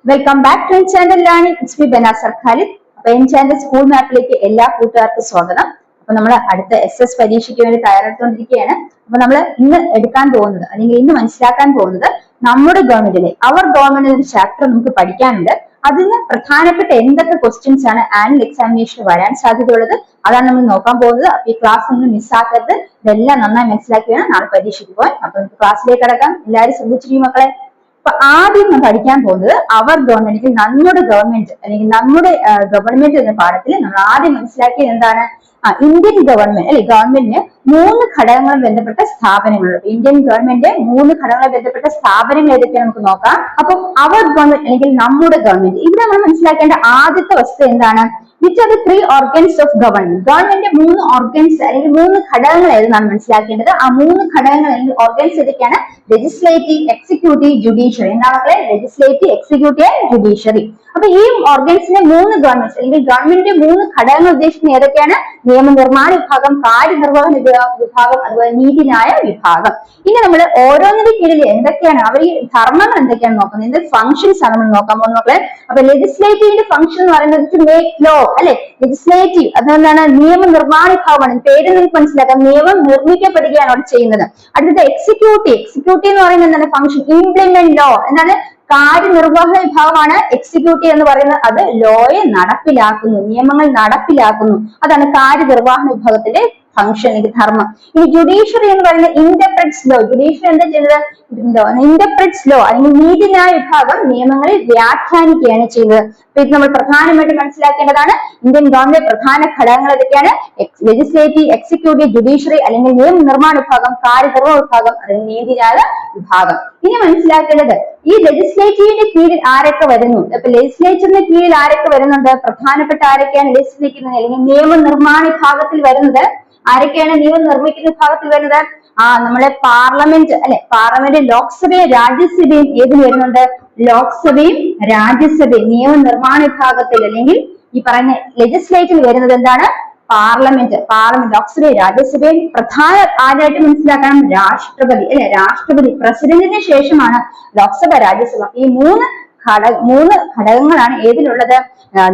Welcome back to channel learning. It's me Banasar Khalid. അപ്പൊ എൻചാനൽ school മാപ്പിലേക്ക് എല്ലാ കൂട്ടുകാർക്കും സ്വാഗതം. അപ്പൊ നമ്മൾ അടുത്ത SS പരീക്ഷയ്ക്ക് വേണ്ടി തയ്യാറെടുത്തുകൊണ്ടിരിക്കുകയാണ്. അപ്പൊ നമ്മൾ ഇന്ന് എടുക്കാൻ പോകുന്നത് അല്ലെങ്കിൽ ഇന്ന് മനസ്സിലാക്കാൻ പോകുന്നത് നമ്മുടെ ഗവൺമെന്റിലെ അവർ ഗവൺമെന്റ് ഒരു ചാപ്റ്റർ നമുക്ക് പഠിക്കാനുണ്ട്. അതിന് പ്രധാനപ്പെട്ട എന്തൊക്കെ ക്വസ്റ്റ്യൻസ് ആണ് ആനുവൽ എക്സാമിനേഷന് വരാൻ സാധ്യതയുള്ളത്, അതാണ് നമ്മൾ നോക്കാൻ പോകുന്നത്. അപ്പൊ ഈ ക്ലാസ് ഒന്നും മിസ്സാക്കരുത്. ഇതെല്ലാം നന്നായി മനസ്സിലാക്കി വേണം നാളെ പരീക്ഷയ്ക്ക് പോകാൻ. അപ്പൊ നമുക്ക് ക്ലാസ്സിലേക്ക് കടക്കാം. എല്ലാവരും ശ്രദ്ധിച്ചിരിക്കും മക്കളെ. അപ്പൊ ആദ്യം നമ്മൾ പഠിക്കാൻ പോകുന്നത് അവർ ഗവൺമെന്റ്, നമ്മുടെ ഗവൺമെന്റ് അല്ലെങ്കിൽ നമ്മുടെ ഗവൺമെന്റ് എന്ന പാഠത്തിൽ നമ്മൾ ആദ്യം മനസ്സിലാക്കിയത് എന്താണ്? ഇന്ത്യൻ ഗവൺമെന്റ് അല്ലെ, ഗവൺമെന്റിന് 3 ഘടകങ്ങളും ബന്ധപ്പെട്ട സ്ഥാപനങ്ങളുണ്ട്. ഇന്ത്യൻ ഗവൺമെന്റ് 3 ഘടകങ്ങളെ ബന്ധപ്പെട്ട സ്ഥാപനങ്ങൾ ഏതൊക്കെയാണ് നമുക്ക് നോക്കാം. അപ്പം അവർ ഗവൺമെന്റ് അല്ലെങ്കിൽ നമ്മുടെ ഗവൺമെന്റ്, ഇവിടെ നമ്മൾ മനസ്സിലാക്കേണ്ട ആദ്യത്തെ വസ്തു എന്താണ്? Which are the 3 organs of government. Government 3 organs അല്ലെങ്കിൽ 3 ഘടകങ്ങൾ ഏതെന്നാണ് മനസ്സിലാക്കേണ്ടത്. ആ 3 ഘടകങ്ങൾ അല്ലെങ്കിൽ ഓർഗൻസ് ഏതൊക്കെയാണ്? Legislative, executive, judiciary. എന്താണ് മക്കളെ? Legislative, executive, judiciary. അപ്പൊ ഈ ഓർഗൻസിന്റെ 3 ഗവൺമെന്റ്സ് അല്ലെങ്കിൽ ഗവൺമെന്റിന്റെ 3 ഘടകങ്ങൾ ഉദ്ദേശിക്കുന്നത് ഏതൊക്കെയാണ്? നിയമനിർമ്മാണ വിഭാഗം, കാര്യനിർവഹണ വിഭാഗം, അതുപോലെ നീതിന്യായ വിഭാഗം. ഇനി നമ്മൾ ഓരോന്നിന്റെ കീഴിൽ എന്തൊക്കെയാണ് അവർ ഈ ധർമ്മങ്ങൾ എന്തൊക്കെയാണ് നോക്കുന്നത്, എന്ത് ഫംഗ്ഷൻസ് ആണ് നമ്മൾ നോക്കാൻ പോകുന്നത് മക്കളെ. അപ്പൊ ലെജിസ്ലേറ്റീവിന്റെ ഫംഗ്ഷൻ എന്ന് പറയുന്നത് ടു മേക്ക് ലോ അല്ലെ. ലെജിസ്ലേറ്റീവ് അതെന്താണ്? നിയമനിർമ്മാണ വിഭാഗമാണ്. പേര് നിങ്ങൾക്ക് മനസ്സിലാക്കാം, നിയമം നിർമ്മിക്കപ്പെടുകയാണ് അവിടെ ചെയ്യുന്നത്. അടുത്തത് എക്സിക്യൂട്ടീവ്. എക്സിക്യൂട്ടീവ് എന്ന് പറയുന്നത് എന്താണ്? Function implement law. എന്താണ്? കാര്യനിർവഹണ വിഭാഗമാണ് എക്സിക്യൂട്ടീവ് എന്ന് പറയുന്നത്. അത് ലോയെ നടപ്പിലാക്കുന്നു, നിയമങ്ങൾ നടപ്പിലാക്കുന്നു. അതാണ് കാര്യനിർവഹണ വിഭാഗത്തിന്റെ ഫംഗ്ഷൻ അല്ലെങ്കിൽ ധർമ്മം. ഇനി ജുഡീഷ്യറി എന്ന് പറയുന്നത് ഇന്റർപ്രറ്റ്സ് ലോ. ജുഡീഷ്യറി എന്താ ചെയ്യുന്നത്? ഇന്റർപ്രറ്റ്സ് ലോ അല്ലെങ്കിൽ നീതിന്യായ വിഭാഗം നിയമങ്ങളെ വ്യാഖ്യാനിക്കുകയാണ് ചെയ്യുന്നത്. അപ്പൊ ഇത് നമ്മൾ പ്രധാനമായിട്ട് മനസ്സിലാക്കേണ്ടതാണ്. ഇന്ത്യൻ ഗവൺമെന്റ് പ്രധാന ഘടകങ്ങൾ ഏതൊക്കെയാണ്? ലെജിസ്ലേറ്റീവ്, എക്സിക്യൂട്ടീവ്, ജുഡീഷ്യറി അല്ലെങ്കിൽ നിയമനിർമ്മാണ വിഭാഗം, കാര്യനിർവഹണ വിഭാഗം അല്ലെങ്കിൽ നീതിന്യായ വിഭാഗം. ഇനി മനസ്സിലാക്കേണ്ടത് ഈ ലെജിസ്ലേറ്റീവിന്റെ കീഴിൽ ആരൊക്കെ വരുന്നു? അപ്പൊ ലെജിസ്ലേച്ചറിന്റെ കീഴിൽ ആരൊക്കെ വരുന്നുണ്ട്? പ്രധാനപ്പെട്ട ആരൊക്കെയാണ് ലെജിസ്ലേറ്റീവ് അല്ലെങ്കിൽ നിയമനിർമ്മാണ വിഭാഗത്തിൽ വരുന്നത്? ആരൊക്കെയാണ് നിയമം നിർമ്മിക്കുന്ന വിഭാഗത്തിൽ വരുന്നത്? നമ്മളെ പാർലമെന്റ് അല്ലെ. പാർലമെന്റ് ലോക്സഭയും രാജ്യസഭയും ഏതിന് വരുന്നുണ്ട്? ലോക്സഭയും രാജ്യസഭയും നിയമനിർമ്മാണ വിഭാഗത്തിൽ അല്ലെങ്കിൽ ഈ പറയുന്ന ലെജിസ്ലേറ്റീവ് വരുന്നത് എന്താണ്? പാർലമെന്റ്. ലോക്സഭയും രാജ്യസഭയും പ്രധാന ആരായിട്ട് മനസ്സിലാക്കണം? രാഷ്ട്രപതി അല്ലെ. രാഷ്ട്രപതി, പ്രസിഡന്റിന് ശേഷമാണ് ലോക്സഭ, രാജ്യസഭ. ഈ 3 ഘടകങ്ങളാണ് ഏതിലുള്ളത്?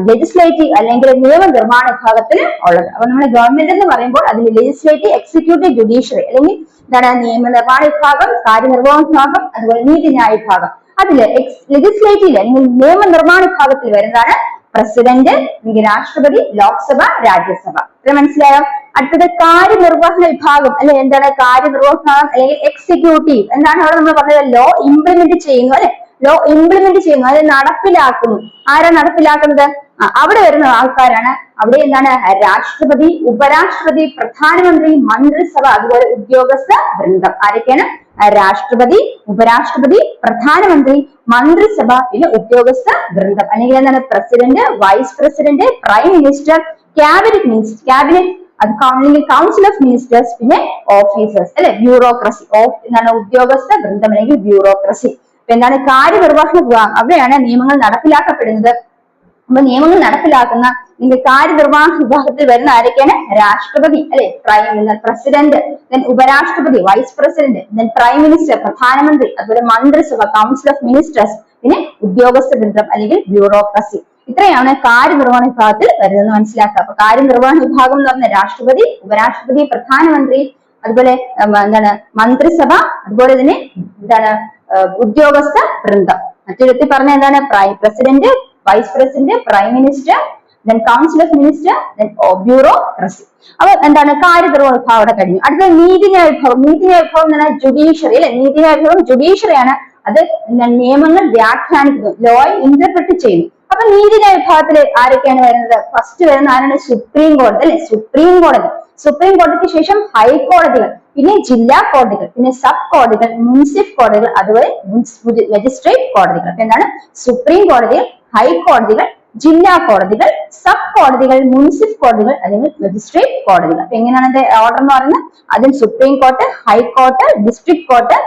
ലെജിസ്ലേറ്റീവ് അല്ലെങ്കിൽ നിയമനിർമ്മാണ വിഭാഗത്തിൽ ഉള്ളത്. അപ്പൊ നമ്മൾ ഗവൺമെന്റ് എന്ന് പറയുമ്പോൾ അതിൽ ലെജിസ്ലേറ്റീവ്, എക്സിക്യൂട്ടീവ്, ജുഡീഷ്യറി അല്ലെങ്കിൽ എന്താണ്? നിയമനിർമ്മാണ വിഭാഗം, കാര്യനിർവഹണ വിഭാഗം, അതുപോലെ നീതിന്യായ വിഭാഗം. അതില് ലെജിസ്ലേറ്റീവ് അല്ലെങ്കിൽ നിയമനിർമ്മാണ വിഭാഗത്തിൽ വരുന്നതാണ് പ്രസിഡന്റ് അല്ലെങ്കിൽ രാഷ്ട്രപതി, ലോക്സഭ, രാജ്യസഭ. ഇത് മനസ്സിലായോ? അടുത്തത് കാര്യനിർവഹണ വിഭാഗം അല്ലെ. എന്താണ് കാര്യനിർവഹണ വിഭാഗം അല്ലെങ്കിൽ എക്സിക്യൂട്ടീവ്? എന്താണ് അവിടെ നമ്മൾ പറഞ്ഞത്? ലോ ഇംപ്ലിമെന്റ് ചെയ്യുന്നു അല്ലെ. ലോ ഇംപ്ലിമെന്റ് ചെയ്യുന്നു, അത് നടപ്പിലാക്കുന്നു. ആരാ നടപ്പിലാക്കുന്നത്? അവിടെ വരുന്ന ആൾക്കാരാണ്. അവിടെ എന്താണ്? രാഷ്ട്രപതി, ഉപരാഷ്ട്രപതി, പ്രധാനമന്ത്രി, മന്ത്രിസഭ, അതുപോലെ ഉദ്യോഗസ്ഥ വൃന്ദം. ആരൊക്കെയാണ്? രാഷ്ട്രപതി, ഉപരാഷ്ട്രപതി, പ്രധാനമന്ത്രി, മന്ത്രിസഭ, പിന്നെ ഉദ്യോഗസ്ഥ വൃന്ദം. അല്ലെങ്കിൽ എന്താണ്? President, vice president, prime minister, cabinet, അത് കൗൺസിൽ ഓഫ് മിനിസ്റ്റേഴ്സ്, പിന്നെ ഓഫീസേഴ്സ് അല്ലെ. ബ്യൂറോക്രസി എന്താണ്? ഉദ്യോഗസ്ഥ വൃന്ദം അല്ലെങ്കിൽ ബ്യൂറോക്രസി. എന്താണ്? കാര്യനിർവഹണ വിഭാഗം, അവിടെയാണ് നിയമങ്ങൾ നടപ്പിലാക്കപ്പെടുന്നത്. അപ്പൊ നിയമങ്ങൾ നടപ്പിലാക്കുന്ന കാര്യനിർവഹണ വിഭാഗത്തിൽ വരുന്ന ആരൊക്കെയാണ്? രാഷ്ട്രപതി അല്ലെ, പ്രസിഡന്റ്, ഉപരാഷ്ട്രപതി, വൈസ് പ്രസിഡന്റ്, പ്രൈം മിനിസ്റ്റർ, പ്രധാനമന്ത്രി, അതുപോലെ മന്ത്രിസഭ, കൗൺസിൽ ഓഫ് മിനിസ്റ്റേഴ്സ്, പിന്നെ ഉദ്യോഗസ്ഥ വൃന്ദം അല്ലെങ്കിൽ ബ്യൂറോക്രസി. ഇത്രയാണ് കാര്യനിർവഹണ വിഭാഗത്തിൽ വരുന്നത് മനസ്സിലാക്കുക. അപ്പൊ കാര്യനിർവഹണ വിഭാഗം എന്ന് പറഞ്ഞ രാഷ്ട്രപതി, ഉപരാഷ്ട്രപതി, പ്രധാനമന്ത്രി, അതുപോലെ എന്താണ്? മന്ത്രിസഭ, അതുപോലെ തന്നെ എന്താണ്? ഉദ്യോഗസ്ഥ വൃന്ദം. മറ്റൊരു വ്യക്തി പറഞ്ഞ എന്താണ്? President, vice president, prime minister, council of minister, bureaucracy. അപ്പൊ എന്താണ്? കാര്യനിർവഹണ വിഭാഗം അവിടെ കഴിഞ്ഞു. അടുത്ത നീതിന്യായ വിഭാഗം. നീതിന്യായ വിഭാഗം എന്ന് പറഞ്ഞാൽ ജുഡീഷ്യറി അല്ലെ. നീതിന്യായ വിഭാഗം ജുഡീഷ്യറിയാണ്. അത് നിയമങ്ങൾ വ്യാഖ്യാനിക്കുന്നു, ലോയെ ഇന്റർപ്രറ്റ് ചെയ്യുന്നു. അപ്പൊ നീതിന്യായ വിഭാഗത്തിൽ ആരൊക്കെയാണ് വരുന്നത്? ഫസ്റ്റ് വരുന്ന ആരാണ്? സുപ്രീം കോടതി അല്ലെ. സുപ്രീം കോടതി. സുപ്രീം കോടതിക്ക് ശേഷം ഹൈക്കോടതികൾ, പിന്നെ ജില്ലാ കോടതികൾ, പിന്നെ സബ് കോടതികൾ, മുനിസിപ്പൽ കോടതികൾ, അതുപോലെ മജിസ്ട്രേറ്റ് കോടതികൾ. അപ്പൊ എന്താണ്? സുപ്രീം കോടതികൾ, ഹൈക്കോടതികൾ, ജില്ലാ കോടതികൾ, സബ് കോടതികൾ, മുനിസിപ്പൽ കോടതികൾ, അല്ലെങ്കിൽ മജിസ്ട്രേറ്റ് കോടതികൾ. അപ്പൊ എങ്ങനെയാണ് അതിന്റെ ഓർഡർ എന്ന് പറയുന്നത്? അതിൽ supreme court, high court, district court,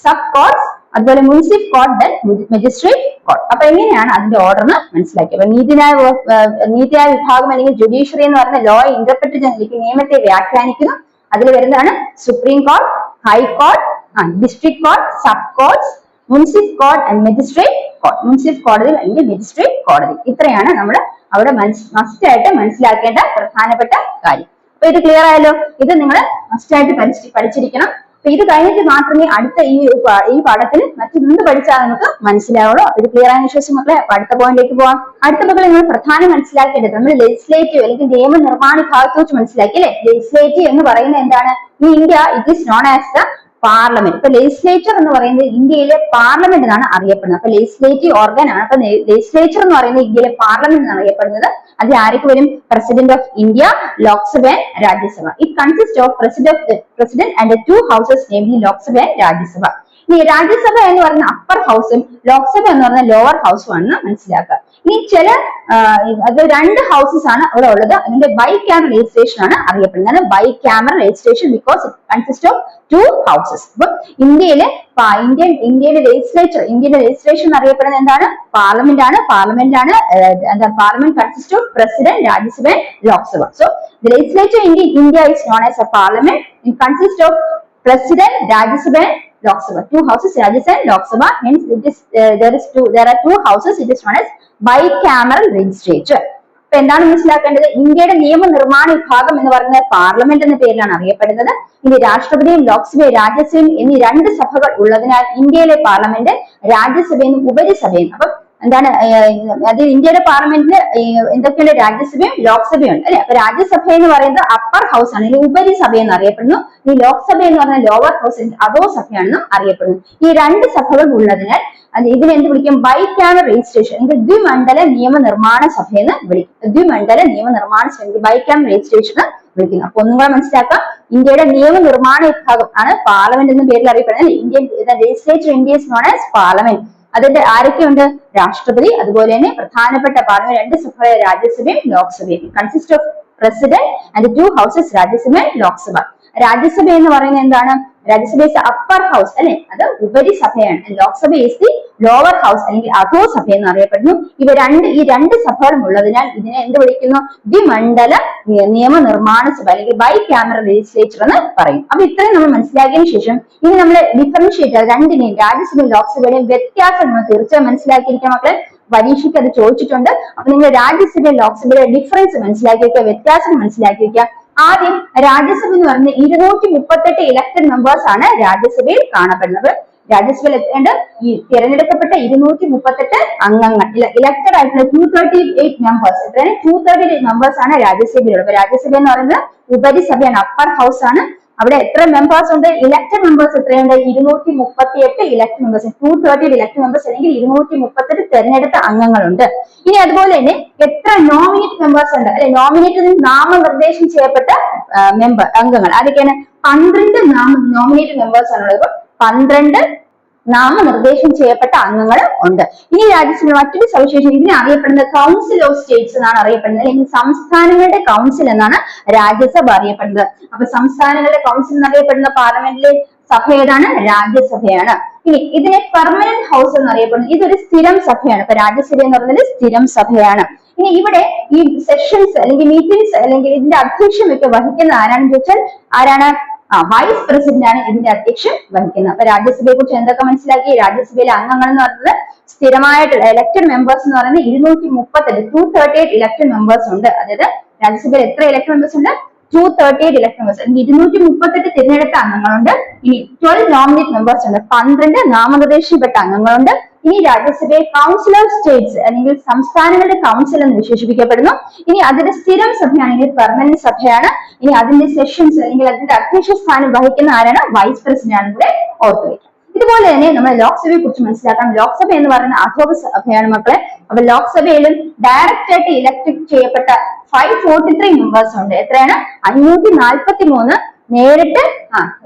sub കോർട്ട്സ്, അതുപോലെ മുനിസിപ്പൽ കോർട്ട്, മജിസ്ട്രേറ്റ് കോർട്ട്. അപ്പൊ എങ്ങനെയാണ് അതിന്റെ ഓർഡർ എന്ന് മനസ്സിലാക്കി. അപ്പൊ നീതിന്യായ വിഭാഗം അല്ലെങ്കിൽ ജുഡീഷ്യറി എന്ന് പറയുന്ന ലോ ഇന്റർപ്രറ്റ് ചെയ്യുന്ന നിയമത്തെ വ്യാഖ്യാനിക്കുന്നു. അതിൽ വരുന്നതാണ് supreme court, high court, district court, sub courts, municipal court and magistrate municipal കോടതി അല്ലെങ്കിൽ മജിസ്ട്രേറ്റ് കോടതി. ഇത്രയാണ് നമ്മൾ അവിടെ മസ്റ്റ് ആയിട്ട് മനസ്സിലാക്കേണ്ട പ്രധാനപ്പെട്ട കാര്യം. അപ്പൊ ഇത് ക്ലിയർ ആയല്ലോ. ഇത് നിങ്ങൾ മസ്റ്റ് ആയിട്ട് പഠിച്ചിരിക്കണം. അപ്പൊ ഇത് കഴിഞ്ഞിട്ട് മാത്രമേ അടുത്ത ഈ പാഠത്തിൽ മറ്റൊന്ന് പഠിച്ചാൽ നമുക്ക് മനസ്സിലാവുള്ളൂ. ഇത് ക്ലിയർ ആയതിനു ശേഷം മക്കളെ അടുത്ത പോയിന്റിലേക്ക് പോവാം. അടുത്ത മക്കളെ നിങ്ങൾ പ്രധാനം മനസ്സിലാക്കേണ്ടത് നമ്മൾ ലെജിസ്ലേറ്റീവ് അല്ലെങ്കിൽ നിയമനിർമ്മാണ വിഭാഗത്തെ കുറിച്ച് മനസ്സിലാക്കി അല്ലെ. ലെജിസ്ലേറ്റീവ് എന്ന് പറയുന്നത് എന്താണ്? ഈ India it is known as the parliament. ഇപ്പൊ ലെജിസ്ലേച്ചർ എന്ന് പറയുന്നത് ഇന്ത്യയിലെ പാർലമെന്റ് എന്നാണ് അറിയപ്പെടുന്നത്. അപ്പൊ ലെജിസ്ലേറ്റീവ് ഓർഗൻ ആണ്. അപ്പൊ ലെജിസ്ലേച്ചർ എന്ന് പറയുന്നത് ഇന്ത്യയിലെ പാർലമെന്റ് എന്നാണ് അറിയപ്പെടുന്നത്. അതിൽ ആരൊക്കെ വരും? President of India, Lok Sabha, Rajya Sabha. It consist of president and 2 houses namely Lok Sabha and Rajya Sabha. ഇനി രാജ്യസഭ എന്ന് പറയുന്ന അപ്പർ ഹൗസും ലോക്സഭ എന്ന് പറയുന്ന ലോവർ ഹൗസും ആണെന്ന് മനസ്സിലാക്കുക. ഇനി അത് 2 ഹൗസസ് ആണ് അവിടെ ഉള്ളത്. അതിന്റെ ബൈ ക്യാമറ ലെജിസ്ലേഷൻ ആണ് അറിയപ്പെടുന്നത്. Bicameral legislation because it consist of 2 houses. അപ്പൊ ഇന്ത്യയിലെ ലെജിസ്ലേഷൻ അറിയപ്പെടുന്നത് എന്താണ്? പാർലമെന്റ് ആണ്. Parliament consist of president, Rajya Sabha, Lok Sabha. So the legislature in India is known as a parliament. It consists of president, Rajya Sabha, Lok Sabha. 2 houses, Rajya Sabha, Lok Sabha. Hence, there are 2 houses. It is known as bicameral legislature. അപ്പൊ എന്താണ് മനസ്സിലാക്കേണ്ടത്? ഇന്ത്യയുടെ നിയമനിർമ്മാണ വിഭാഗം എന്ന് പറയുന്നത് parliament എന്ന പേരിലാണ് അറിയപ്പെടുന്നത്. ഇനി രാഷ്ട്രപതിയും ലോക്സഭയും രാജ്യസഭയും എന്നീ 2 സഭകൾ ഉള്ളതിനാൽ ഇന്ത്യയിലെ പാർലമെന്റ് രാജ്യസഭയെന്നും ഉപരിസഭയെന്നും. അപ്പൊ എന്താണ് അത് ഇന്ത്യയുടെ പാർലമെന്റിൽ എന്തൊക്കെയുണ്ട്? രാജ്യസഭയും ലോക്സഭയും ഉണ്ട് അല്ലെ. അപ്പൊ രാജ്യസഭ എന്ന് പറയുന്നത് അപ്പർ ഹൗസ് ആണ്, അല്ലെങ്കിൽ ഉപരിസഭ എന്ന് അറിയപ്പെടുന്നു. ഈ ലോക്സഭ എന്ന് പറയുന്നത് ലോവർ ഹൗസ്, അധോ സഭയാണെന്നും അറിയപ്പെടുന്നു. ഈ 2 സഭകൾ ഉള്ളതിനാൽ ഇതിനെ എന്ത് വിളിക്കും? ബൈ ക്യാമറ രജിസ്ട്രേഷൻ അല്ലെങ്കിൽ ദ്വിമണ്ഡല നിയമനിർമ്മാണ സഭ എന്ന് വിളിക്കും. ദ്വിമണ്ഡല നിയമനിർമ്മാണ സഭ, ബൈ ക്യാമറ രജിസ്ട്രേഷൻ വിളിക്കുന്നു. അപ്പൊ ഒന്നും കൂടെ മനസ്സിലാക്കാം. ഇന്ത്യയുടെ നിയമനിർമ്മാണ വിഭാഗം ആണ് പാർലമെന്റ് എന്ന പേരിൽ അറിയപ്പെടുന്നത്. Indian legislature India is known as parliament. അതിന്റെ ആരൊക്കെയുണ്ട്? രാഷ്ട്രപതി, അതുപോലെ തന്നെ പ്രധാനപ്പെട്ട പാർലമെന്റ് 2 സഭകളെ രാജ്യസഭയും ലോക്സഭയും. Consist of president and 2 houses, Rajya Sabha, Lok Sabha. Rajya Sabha എന്ന് പറയുന്നത് എന്താണ്? രാജ്യസഭ ഇസ് അപ്പർ ഹൗസ് അല്ലെ, അത് ഉപരിസഭയാണ്. Lok Sabha is the lower house അല്ലെങ്കിൽ അധോ സഭ എന്ന് അറിയപ്പെടുന്നു. ഈ 2 സഭകളും ഉള്ളതിനാൽ ഇതിനെ എന്ത് വിളിക്കുന്നു? ദ്വിമണ്ഡല നിയമനിർമ്മാണ സഭ അല്ലെങ്കിൽ ബൈ ക്യാമറ ലെജിസ്ലേച്ചർ എന്ന് പറയും. അപ്പൊ ഇത്രയും നമ്മൾ മനസ്സിലാക്കിയതിനു ശേഷം ഇനി നമ്മൾ ഡിഫറൻഷിയേറ്റ് രണ്ടിനെയും രാജ്യസഭയും ലോക്സഭയുടെയും വ്യത്യാസം നമ്മൾ തീർച്ചയായും മനസ്സിലാക്കിയിരിക്കാം മക്കളെ. പരീക്ഷയ്ക്ക് അത് ചോദിച്ചിട്ടുണ്ട്. അപ്പൊ നിങ്ങൾ രാജ്യസഭയും ലോക്സഭയുടെ ഡിഫറൻസ് മനസ്സിലാക്കി വെക്കുക, വ്യത്യാസം മനസ്സിലാക്കി വെക്കുക. ആദ്യം രാജ്യസഭ എന്ന് പറയുന്നത് 238 ഇലക്ടഡ് മെമ്പേഴ്സ് ആണ് രാജ്യസഭയിൽ കാണപ്പെടുന്നത്. രാജ്യസഭയിൽ എത്തേണ്ട ഈ തിരഞ്ഞെടുക്കപ്പെട്ട 238 അംഗങ്ങൾ, ഇലക്ടഡ് ആയിട്ടുള്ള 238 മെമ്പേഴ്സ്. എത്രയാണ്? 238 മെമ്പേഴ്സ് ആണ് രാജ്യസഭയിലുള്ളത്. അപ്പൊ രാജ്യസഭ എന്ന് പറയുന്നത് ഉപരിസഭയാണ്, അപ്പർ ഹൗസ് ആണ്. അവിടെ എത്ര മെമ്പേഴ്സ് ഉണ്ട്? ഇലക്ടഡ് മെമ്പേഴ്സ് എത്രയുണ്ട്? 238 ഇലക്ടഡ് മെമ്പേഴ്സ്. 238 ഇലക്ടഡ് മെമ്പേഴ്സ് അല്ലെങ്കിൽ 238 തെരഞ്ഞെടുത്ത അംഗങ്ങളുണ്ട്. ഇനി അതുപോലെ തന്നെ എത്ര നോമിനേറ്റ് മെമ്പേഴ്സ് ഉണ്ട് അല്ലെ? നോമിനേറ്റ് നാമനിർദ്ദേശം ചെയ്യപ്പെട്ട അംഗങ്ങൾ ആരൊക്കെയാണ്? 12 നോമിനേറ്റ് മെമ്പേഴ്സ് ആണുള്ളത്. 12 നാമനിർദ്ദേശം ചെയ്യപ്പെട്ട അംഗങ്ങൾ ഉണ്ട്. ഇനി രാജ്യസഭ മറ്റൊരു സവിശേഷത, ഇതിനെ അറിയപ്പെടുന്നത് കൗൺസിൽ ഓഫ് സ്റ്റേറ്റ്സ് എന്നാണ് അറിയപ്പെടുന്നത്, അല്ലെങ്കിൽ സംസ്ഥാനങ്ങളുടെ കൗൺസിൽ എന്നാണ് രാജ്യസഭ അറിയപ്പെടുന്നത്. അപ്പൊ സംസ്ഥാനങ്ങളുടെ കൗൺസിൽ എന്നറിയപ്പെടുന്ന പാർലമെന്റിലെ സഭ ഏതാണ്? രാജ്യസഭയാണ്. ഇനി ഇതിനെ പെർമനന്റ് ഹൗസ് എന്നറിയപ്പെടുന്നു. ഇതൊരു സ്ഥിരം സഭയാണ്. ഇപ്പൊ രാജ്യസഭ എന്ന് പറയുന്നത് സ്ഥിരം സഭയാണ്. ഇനി ഇവിടെ ഈ സെഷൻസ് അല്ലെങ്കിൽ മീറ്റിംഗ്സ് അല്ലെങ്കിൽ ഇതിന്റെ അധ്യക്ഷമൊക്കെ വഹിക്കുന്ന ആരാണെന്ന് ചോദിച്ചാൽ ആരാണ്? വൈസ് പ്രസിഡന്റ് ആണ് ഇതിന്റെ അധ്യക്ഷൻ വഹിക്കുന്നത്. അപ്പൊ രാജ്യസഭയെ കുറിച്ച് എന്തൊക്കെ മനസ്സിലാക്കി? രാജ്യസഭയിലെ അംഗങ്ങൾ എന്ന് പറയുന്നത് സ്ഥിരമായിട്ടുള്ള ഇലക്ടഡ് മെമ്പേഴ്സ് എന്ന് പറയുന്നത് 238 ഇലക്ടഡ് മെമ്പേഴ്സ് ഉണ്ട്. അതായത് രാജ്യസഭയിൽ എത്ര ഇലക്ടഡ് മെമ്പേഴ്സ് ഉണ്ട്? 238 ഇലക്ടഡ് മെമ്പേഴ്സ്. 238 തിരഞ്ഞെടുത്ത അംഗങ്ങളുണ്ട്. ഇനി 12 നോമിനേറ്റ് മെമ്പേഴ്സ് ഉണ്ട്. 12 നാമനിർദ്ദേശിക്കപ്പെട്ട അംഗങ്ങളുണ്ട്. ഇനി രാജ്യസഭയെ കൗൺസിൽ ഓഫ് സ്റ്റേറ്റ്സ് അല്ലെങ്കിൽ സംസ്ഥാനങ്ങളുടെ കൗൺസിൽ എന്ന് വിശേഷിപ്പിക്കപ്പെടുന്നു. ഇനി അതിന്റെ സ്ഥിരം സഭയാണെങ്കിൽ പെർമനന്റ് സഭയാണ്. ഇനി അതിന്റെ സെഷൻസ് അല്ലെങ്കിൽ അതിന്റെ അധ്യക്ഷ സ്ഥാനം വഹിക്കുന്ന ആരാണ്? വൈസ് പ്രസിഡന്റ് ആണ്. ഇവിടെ ഓർത്തു വയ്ക്കാം. ഇതുപോലെ തന്നെ നമ്മൾ ലോക്സഭയെ കുറിച്ച് മനസ്സിലാക്കാം. ലോക്സഭ എന്ന് പറയുന്ന അധോപ സഭയാണ് മക്കളെ. അപ്പൊ ലോക്സഭയിലും ഡയറക്റ്റ് ആയിട്ട് ഇലക്ട് ചെയ്യപ്പെട്ട 543 മെമ്പേഴ്സ് ഉണ്ട്. എത്രയാണ്? 543 നേരിട്ട്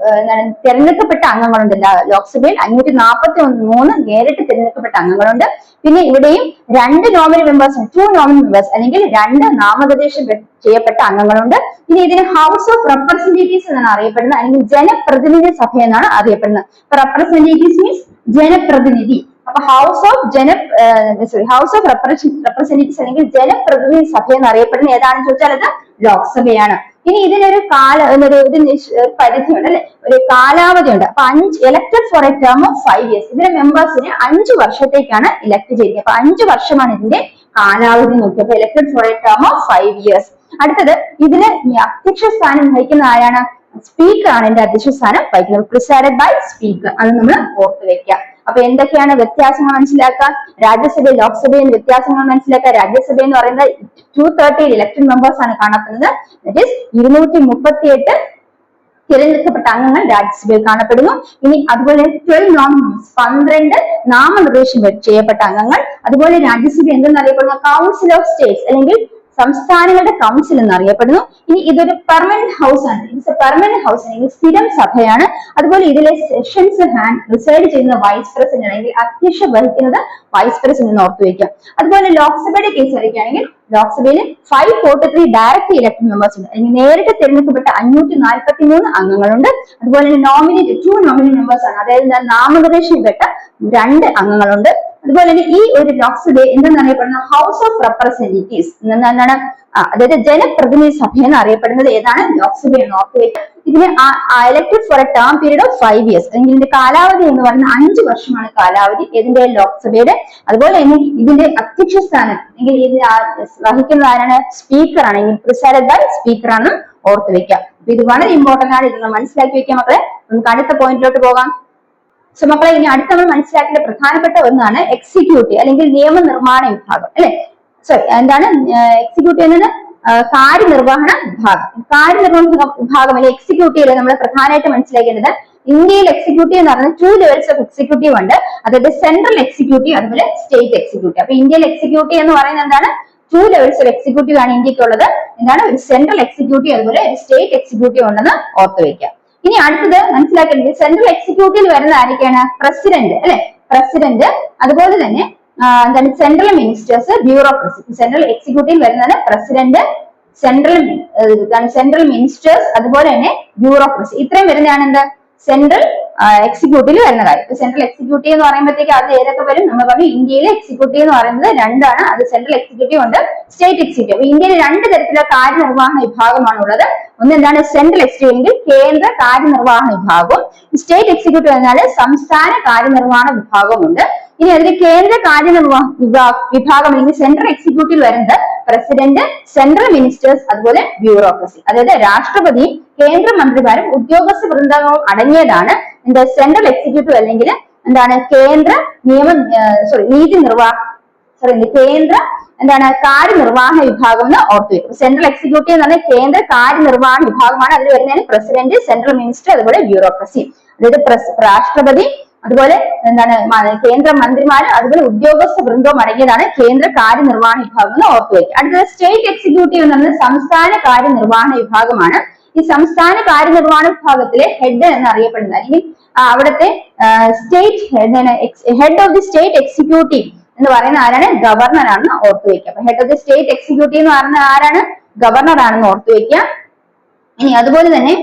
തിരഞ്ഞെടുക്കപ്പെട്ട അംഗങ്ങളുണ്ട്. ലോക്സഭയിൽ 543 നേരിട്ട് തിരഞ്ഞെടുക്കപ്പെട്ട അംഗങ്ങളുണ്ട്. പിന്നെ ഇവിടെയും 2 നോമിനൽ മെമ്പേഴ്സ്, 2 നോമിനൽ മെമ്പേഴ്സ് അല്ലെങ്കിൽ 2 നാമനിർദ്ദേശം ചെയ്യപ്പെട്ട അംഗങ്ങളുണ്ട്. ഇനി ഇതിന് ഹൗസ് ഓഫ് റെപ്രസെന്റേറ്റീവ്സ് എന്നാണ് അറിയപ്പെടുന്നത്, അല്ലെങ്കിൽ ജനപ്രതിനിധി സഭ എന്നാണ് അറിയപ്പെടുന്നത്. റെപ്രസെന്റേറ്റീവ്സ് മീൻസ് ജനപ്രതിനിധി. അപ്പൊ ഹൗസ് ഓഫ് റെപ്രസെന്റേറ്റീവ്സ് അല്ലെങ്കിൽ ജനപ്രതിനിധി സഭ എന്ന് അറിയപ്പെടുന്ന ഏതാണെന്ന് ചോദിച്ചാൽ അത് ലോക്സഭയാണ്. ഇനി ഇതിനൊരു പരിധിയുണ്ട് അല്ലെ, ഒരു കാലാവധി ഉണ്ട്. അപ്പൊ elected for a term of 5 years. ഇതിന്റെ മെമ്പേഴ്സിനെ 5 വർഷത്തേക്കാണ് ഇലക്ട് ചെയ്യുന്നത്. അപ്പൊ 5 വർഷമാണ് ഇതിന്റെ കാലാവധി നോക്കിയപ്പോ elected for a term of 5 years. അടുത്തത് ഇതിന് അധ്യക്ഷ സ്ഥാനം വഹിക്കുന്ന ആരാണ്? സ്പീക്കർ ആണ് ഇതിന്റെ അധ്യക്ഷ സ്ഥാനം വഹിക്കുന്നത്. Presided by speaker. അത് നമ്മൾ ഓർത്ത് വെക്കുക. അപ്പൊ എന്തൊക്കെയാണ് വ്യത്യാസങ്ങൾ മനസ്സിലാക്കുക? രാജ്യസഭയിൽ ലോക്സഭയിൽ വ്യത്യാസങ്ങൾ മനസ്സിലാക്കുക. രാജ്യസഭ എന്ന് പറയുന്നത് 230 ഇലക്ടഡ് മെമ്പേഴ്സ് ആണ് കാണപ്പെടുന്നത്. ദാറ്റ് ഈസ് 238 തിരഞ്ഞെടുക്കപ്പെട്ട അംഗങ്ങൾ രാജ്യസഭയിൽ കാണപ്പെടുന്നു. ഇനി അതുപോലെ 12 നോമിനീസ് 12 നാമനിർദ്ദേശം ചെയ്യപ്പെട്ട അംഗങ്ങൾ. അതുപോലെ രാജ്യസഭ എന്തെന്നറിയപ്പെടുന്ന കൗൺസിൽ ഓഫ് സ്റ്റേറ്റ്സ് അല്ലെങ്കിൽ സംസ്ഥാനങ്ങളുടെ കൗൺസിൽ എന്നറിയപ്പെടുന്നു. ഇനി ഇതൊരു പെർമനന്റ് ഹൗസ് ആണ്. ഇറ്റ്സ് എ പെർമനന്റ് ഹൗസ് അല്ലെങ്കിൽ സ്ഥിരം സഭയാണ്. അതുപോലെ ഇതിലെ സെഷൻസ് റിസൈഡ് ചെയ്യുന്ന വൈസ് പ്രസിഡന്റ് അല്ലെങ്കിൽ അധ്യക്ഷ വഹിക്കുന്നത് വൈസ് പ്രസിഡന്റ് ഓർത്തു വയ്ക്കാം. അതുപോലെ ലോക്സഭയുടെ കേസ് വരികയാണെങ്കിൽ ലോക്സഭയിൽ 543 ഡയറക്റ്റ് ഇലക്ടഡ് മെമ്പേഴ്സ് ഉണ്ട്. അല്ലെങ്കിൽ നേരിട്ട് തിരഞ്ഞെടുക്കപ്പെട്ട 543 അംഗങ്ങളുണ്ട്. അതുപോലെ തന്നെ നോമിനേറ്റ് 2 നോമിനേറ്റ് മെമ്പേഴ്സ് ആണ്. അതായത് നാമനിർദ്ദേശിക്കപ്പെട്ട 2 അംഗങ്ങളുണ്ട്. അതുപോലെ തന്നെ ഈ ഒരു ലോക്സഭ എന്തെന്നറിയപ്പെടുന്ന ഹൗസ് ഓഫ് റെപ്രസെന്റേറ്റീവ്സ് എന്താണ്? അതായത് ജനപ്രതിനിധി സഭ എന്ന് അറിയപ്പെടുന്നത് ഏതാണ്? ലോക്സഭയാണ്. ഓർത്തുവയ്ക്കുക. ഇതിന് elected for a term period of 5 years. അല്ലെങ്കിൽ ഇതിന്റെ കാലാവധി എന്ന് പറയുന്നത് 5 വർഷമാണ് കാലാവധി ഇതിന്റെ ലോക്സഭയുടെ. അതുപോലെ തന്നെ ഇതിന്റെ അധ്യക്ഷ സ്ഥാനം അല്ലെങ്കിൽ ഇത് വഹിക്കുന്ന ആരാണ്? സ്പീക്കർ ആണെങ്കിൽ പ്രിസൈഡഡ് ബൈ സ്പീക്കർ ആണ് ഓർത്ത് വെക്കുക. ഇത് വളരെ ഇമ്പോർട്ടന്റ് ആണ്. ഇത് മനസ്സിലാക്കി വെക്കാം മക്കളെ. നമുക്ക് അടുത്ത പോയിന്റിലോട്ട് പോകാം. സോ മക്കളെ, ഇനി അടുത്ത നമ്മൾ മനസ്സിലാക്കേണ്ട പ്രധാനപ്പെട്ട ഒന്നാണ് എക്സിക്യൂട്ടീവ് അല്ലെങ്കിൽ നിയമനിർമ്മാണ വിഭാഗം അല്ലെ. സോറി, എന്താണ് എക്സിക്യൂട്ടീവ് എന്നത്? കാര്യനിർവഹണ വിഭാഗം. കാര്യനിർവഹണ വിഭാഗം അല്ലെങ്കിൽ എക്സിക്യൂട്ടീവ് നമ്മൾ പ്രധാനമായിട്ട് മനസ്സിലാക്കേണ്ടത് ഇന്ത്യയിൽ എക്സിക്യൂട്ടീവ് എന്ന് പറയുന്നത് 2 ലെവൽസ് ഓഫ് എക്സിക്യൂട്ടീവ് ഉണ്ട്. അതായത് സെൻട്രൽ എക്സിക്യൂട്ടീവ് അതുപോലെ സ്റ്റേറ്റ് എക്സിക്യൂട്ടീവ്. അപ്പൊ ഇന്ത്യയിൽ എക്സിക്യൂട്ടീവ് എന്ന് പറയുന്നത് എന്താണ്? 2 ലെവൽസ് ഓഫ് എക്സിക്യൂട്ടീവ് ആണ് ഇന്ത്യക്കുള്ളത്. എന്താണ്? ഒരു സെൻട്രൽ എക്സിക്യൂട്ടീവ് അതുപോലെ ഒരു സ്റ്റേറ്റ് എക്സിക്യൂട്ടീവ് ഉണ്ടെന്ന് ഓർത്തു വെക്കുക. ഇനി അടുത്തത് മനസ്സിലാക്കേണ്ടത് സെൻട്രൽ എക്സിക്യൂട്ടീവിൽ വരുന്ന ആരൊക്കെയാണ്? പ്രസിഡന്റ് അല്ലെ, പ്രസിഡന്റ്. അതുപോലെ തന്നെ എന്താണ്? Central ministers, bureaucracy. സെൻട്രൽ എക്സിക്യൂട്ടീവിൽ വരുന്നത് പ്രസിഡന്റ്, സെൻട്രൽ മിനിസ്റ്റേഴ്സ് അതുപോലെ തന്നെ ബ്യൂറോക്രസി. ഇത്രയും വരുന്നതാണ് എന്ത്? സെൻട്രൽ എക്സിക്യൂട്ടീവിൽ വരുന്ന കാര്യം. സെൻട്രൽ എക്സിക്യൂട്ടീവ് എന്ന് പറയുമ്പോഴത്തേക്ക് അത് ഏതൊക്കെ വരും? നമ്മൾ പറഞ്ഞു ഇന്ത്യയിലെ എക്സിക്യൂട്ടീവ് എന്ന് പറയുന്നത് 2 ആണ്. അത് സെൻട്രൽ എക്സിക്യൂട്ടീവ് ഉണ്ട്, സ്റ്റേറ്റ് എക്സിക്യൂട്ടീവ്. അപ്പൊ ഇന്ത്യയിൽ 2 തരത്തിലുള്ള കാര്യനിർവഹണ വിഭാഗമാണ് ഉള്ളത്. ഒന്ന് എന്താണ്? സെൻട്രൽ എക്സിക്യൂട്ടീവ് അല്ലെങ്കിൽ കേന്ദ്ര കാര്യനിർവഹണ വിഭാഗവും, സ്റ്റേറ്റ് എക്സിക്യൂട്ടീവ് എന്നാൽ സംസ്ഥാന കാര്യനിർവഹണ വിഭാഗവുമുണ്ട്. ഇനി അതിൽ കേന്ദ്ര കാര്യനിർവഹണ വിഭാഗം അല്ലെങ്കിൽ സെൻട്രൽ എക്സിക്യൂട്ടീവ് വരുന്നത് പ്രസിഡന്റ്, സെൻട്രൽ മിനിസ്റ്റേഴ്സ് അതുപോലെ ബ്യൂറോക്രസി. അതായത് രാഷ്ട്രപതിയും കേന്ദ്രമന്ത്രിമാരും ഉദ്യോഗസ്ഥ വൃന്ദങ്ങളും അടങ്ങിയതാണ് എന്താ? സെൻട്രൽ എക്സിക്യൂട്ടീവ് അല്ലെങ്കിൽ എന്താണ്? കേന്ദ്ര കേന്ദ്ര എന്താണ്? കാര്യനിർവഹണ വിഭാഗം എന്ന് ഓർത്തു വെക്കും. സെൻട്രൽ എക്സിക്യൂട്ടീവ് എന്ന് പറഞ്ഞാൽ കേന്ദ്ര കാര്യനിർവഹണ വിഭാഗമാണ്. അതിൽ വരുന്നതിന് പ്രസിഡന്റ്, സെൻട്രൽ മിനിസ്റ്റർ അതുപോലെ ബ്യൂറോക്രസി. അതായത് രാഷ്ട്രപതി അതുപോലെ എന്താണ്? കേന്ദ്ര മന്ത്രിമാരും അതുപോലെ ഉദ്യോഗസ്ഥ വൃന്ദവും അടങ്ങിയതാണ് കേന്ദ്ര കാര്യനിർവഹണ വിഭാഗം എന്ന് ഓർത്തു വെക്കുക. അടുത്തത് സ്റ്റേറ്റ് എക്സിക്യൂട്ടീവ് എന്ന് പറയുന്നത് സംസ്ഥാന കാര്യനിർവഹണ വിഭാഗമാണ്. ഈ സംസ്ഥാന കാര്യനിർവഹണ വിഭാഗത്തിലെ ഹെഡ് എന്നറിയപ്പെടുന്നത് അല്ലെങ്കിൽ അവിടുത്തെ head of the state executive എന്ന് പറയുന്ന ആരാണ്? ഗവർണർ ആണെന്ന് ഓർത്തു വെക്കുക. അപ്പൊ head of the state executive എന്ന് പറയുന്നത് ആരാണ്? ഗവർണർ ആണെന്ന് ഓർത്തു വെക്കുക. ഇനി അതുപോലെ തന്നെ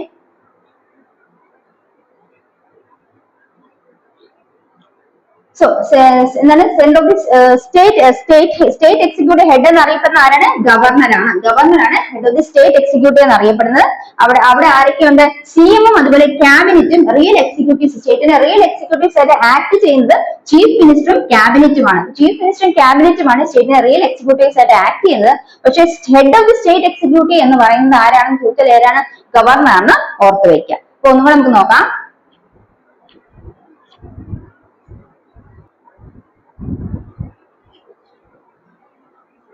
എന്താണ്? Central of the state executive head എന്നറിയപ്പെടുന്ന ആരാണ്? ഗവർണറാണ്. ഗവർണറാണ് head of the state executive എന്നറിയപ്പെടുന്നത്. അവിടെ ആരൊക്കെയുണ്ട്? സിഎമ്മും അതുപോലെ ക്യാബിനറ്റും റിയൽ എക്സിക്യൂട്ടീവ് സ്റ്റേറ്റിന്റെ റിയൽ എക്സിക്യൂട്ടീവ്സ് ആയിട്ട് ആക്ട് ചെയ്യുന്നത് ചീഫ് മിനിസ്റ്ററും ക്യാബിനറ്റുമാണ്. ചീഫ് മിനിസ്റ്ററും ക്യാബിനറ്റുമാണ് സ്റ്റേറ്റിന്റെ റിയൽ എക്സിക്യൂട്ടീവ്സ് ആയിട്ട് ആക്ട് ചെയ്യുന്നത്. പക്ഷേ head of the state executive എന്ന് പറയുന്നത് ആരാണെന്ന് ചോദിച്ചാൽ ഏതാണ്? ഗവർണറാണ് ഓർത്തു വയ്ക്കുക. അപ്പൊ ഒന്നുകൂടെ നമുക്ക് നോക്കാം.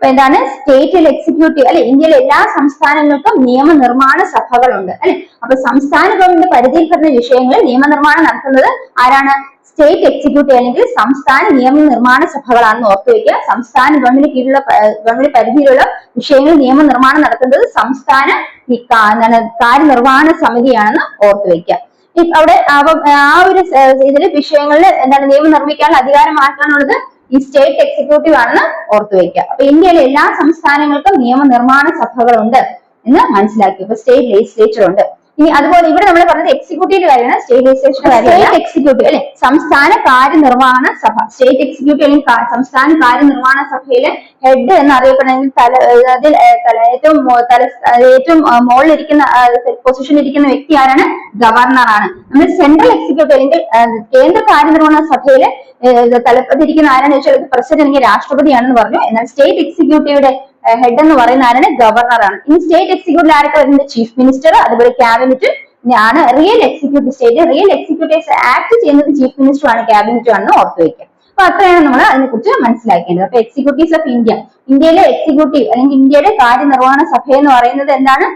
എന്താണ്? സ്റ്റേറ്റിൽ എക്സിക്യൂട്ടീവ് അല്ലെ. ഇന്ത്യയിലെ എല്ലാ സംസ്ഥാനങ്ങൾക്കും നിയമനിർമ്മാണ സഭകളുണ്ട് അല്ലെ. അപ്പൊ സംസ്ഥാന ഗവൺമെന്റ് പരിധിയിൽ വരുന്ന വിഷയങ്ങളിൽ നിയമനിർമ്മാണം നടത്തുന്നത് ആരാണ്? സ്റ്റേറ്റ് എക്സിക്യൂട്ടീവ് അല്ലെങ്കിൽ സംസ്ഥാന നിയമനിർമ്മാണ സഭകളാണെന്ന് ഓർത്തു വയ്ക്കുക. സംസ്ഥാന ഗവൺമെന്റ് കീഴിലുള്ള ഗവൺമെന്റ് പരിധിയിലുള്ള വിഷയങ്ങൾ നിയമനിർമ്മാണം നടത്തുന്നത് സംസ്ഥാന കാര്യനിർവഹണ സമിതിയാണെന്ന് ഓർത്തു വയ്ക്കുക. അവിടെ ആ ഒരു ഇതില് വിഷയങ്ങളിൽ എന്താണ്? നിയമം നിർമ്മിക്കാനുള്ള അധികാരം ആർക്കാണുള്ളത്? ഈ സ്റ്റേറ്റ് എക്സിക്യൂട്ടീവ് ആണെന്ന് ഓർത്തു വയ്ക്കുക. അപ്പൊ ഇന്ത്യയിലെ എല്ലാ സംസ്ഥാനങ്ങൾക്കും നിയമനിർമ്മാണ സഭകളുണ്ട് എന്ന് മനസ്സിലാക്കി. ഇപ്പൊ സ്റ്റേറ്റ് ലെജിസ്ലേച്ചർ ഉണ്ട്. ഇനി അതുപോലെ ഇവിടെ നമ്മൾ പറഞ്ഞത് എക്സിക്യൂട്ടീവിന്റെ കാര്യമാണ്, സ്റ്റേറ്റ് ലെജിസ്ലേഷന്റെ കാര്യമാണ്. സ്റ്റേറ്റ് എക്സിക്യൂട്ടീവ് അല്ലെ, സംസ്ഥാന കാര്യനിർവഹണ സഭ. സ്റ്റേറ്റ് എക്സിക്യൂട്ടീവ് അല്ലെങ്കിൽ സംസ്ഥാന കാര്യനിർവഹണ സഭയിലെ ഹെഡ് എന്നറിയപ്പെടുന്ന അതിൽ ഏറ്റവും മുകളിലിരിക്കുന്ന പൊസിഷനിൽ ഇരിക്കുന്ന വ്യക്തി ആരാണ്? ഗവർണറാണ്. നമ്മൾ സെൻട്രൽ എക്സിക്യൂട്ടീവ് അല്ലെങ്കിൽ കേന്ദ്ര കാര്യനിർവഹണ സഭയിലെ തലപ്പത്തിരിക്കുന്ന ആരാന്ന് വെച്ചാൽ പ്രസിഡന്റ് അല്ലെങ്കിൽ രാഷ്ട്രപതിയാണെന്ന് പറഞ്ഞു. എന്നാൽ സ്റ്റേറ്റ് എക്സിക്യൂട്ടീവിന്റെ ഹെഡ് എന്ന് പറയുന്ന ആരാണ്? ഗവർണറാണ്. ഇനി സ്റ്റേറ്റ് എക്സിക്യൂട്ടീവ് ആരൊക്കെ വരുന്നത്? ചീഫ് മിനിസ്റ്റർ, അതുപോലെ ക്യാബിനറ്റ് ആണ്. Real executive state real executives act ചെയ്യുന്നത് ചീഫ് മിനിസ്റ്റർ ആണ്, ക്യാബിനറ്റും ആണെന്ന് ഓർത്ത് വയ്ക്കുക. അപ്പൊ അത്രയാണ് നമ്മൾ അതിനെക്കുറിച്ച് മനസ്സിലാക്കേണ്ടത്. അപ്പൊ എക്സിക്യൂട്ടീവ്സ് ഓഫ് ഇന്ത്യ, ഇന്ത്യയിലെ എക്സിക്യൂട്ടീവ് അല്ലെങ്കിൽ ഇന്ത്യയുടെ കാര്യനിർവഹണ സഭ എന്ന് പറയുന്നത് എന്താണ്?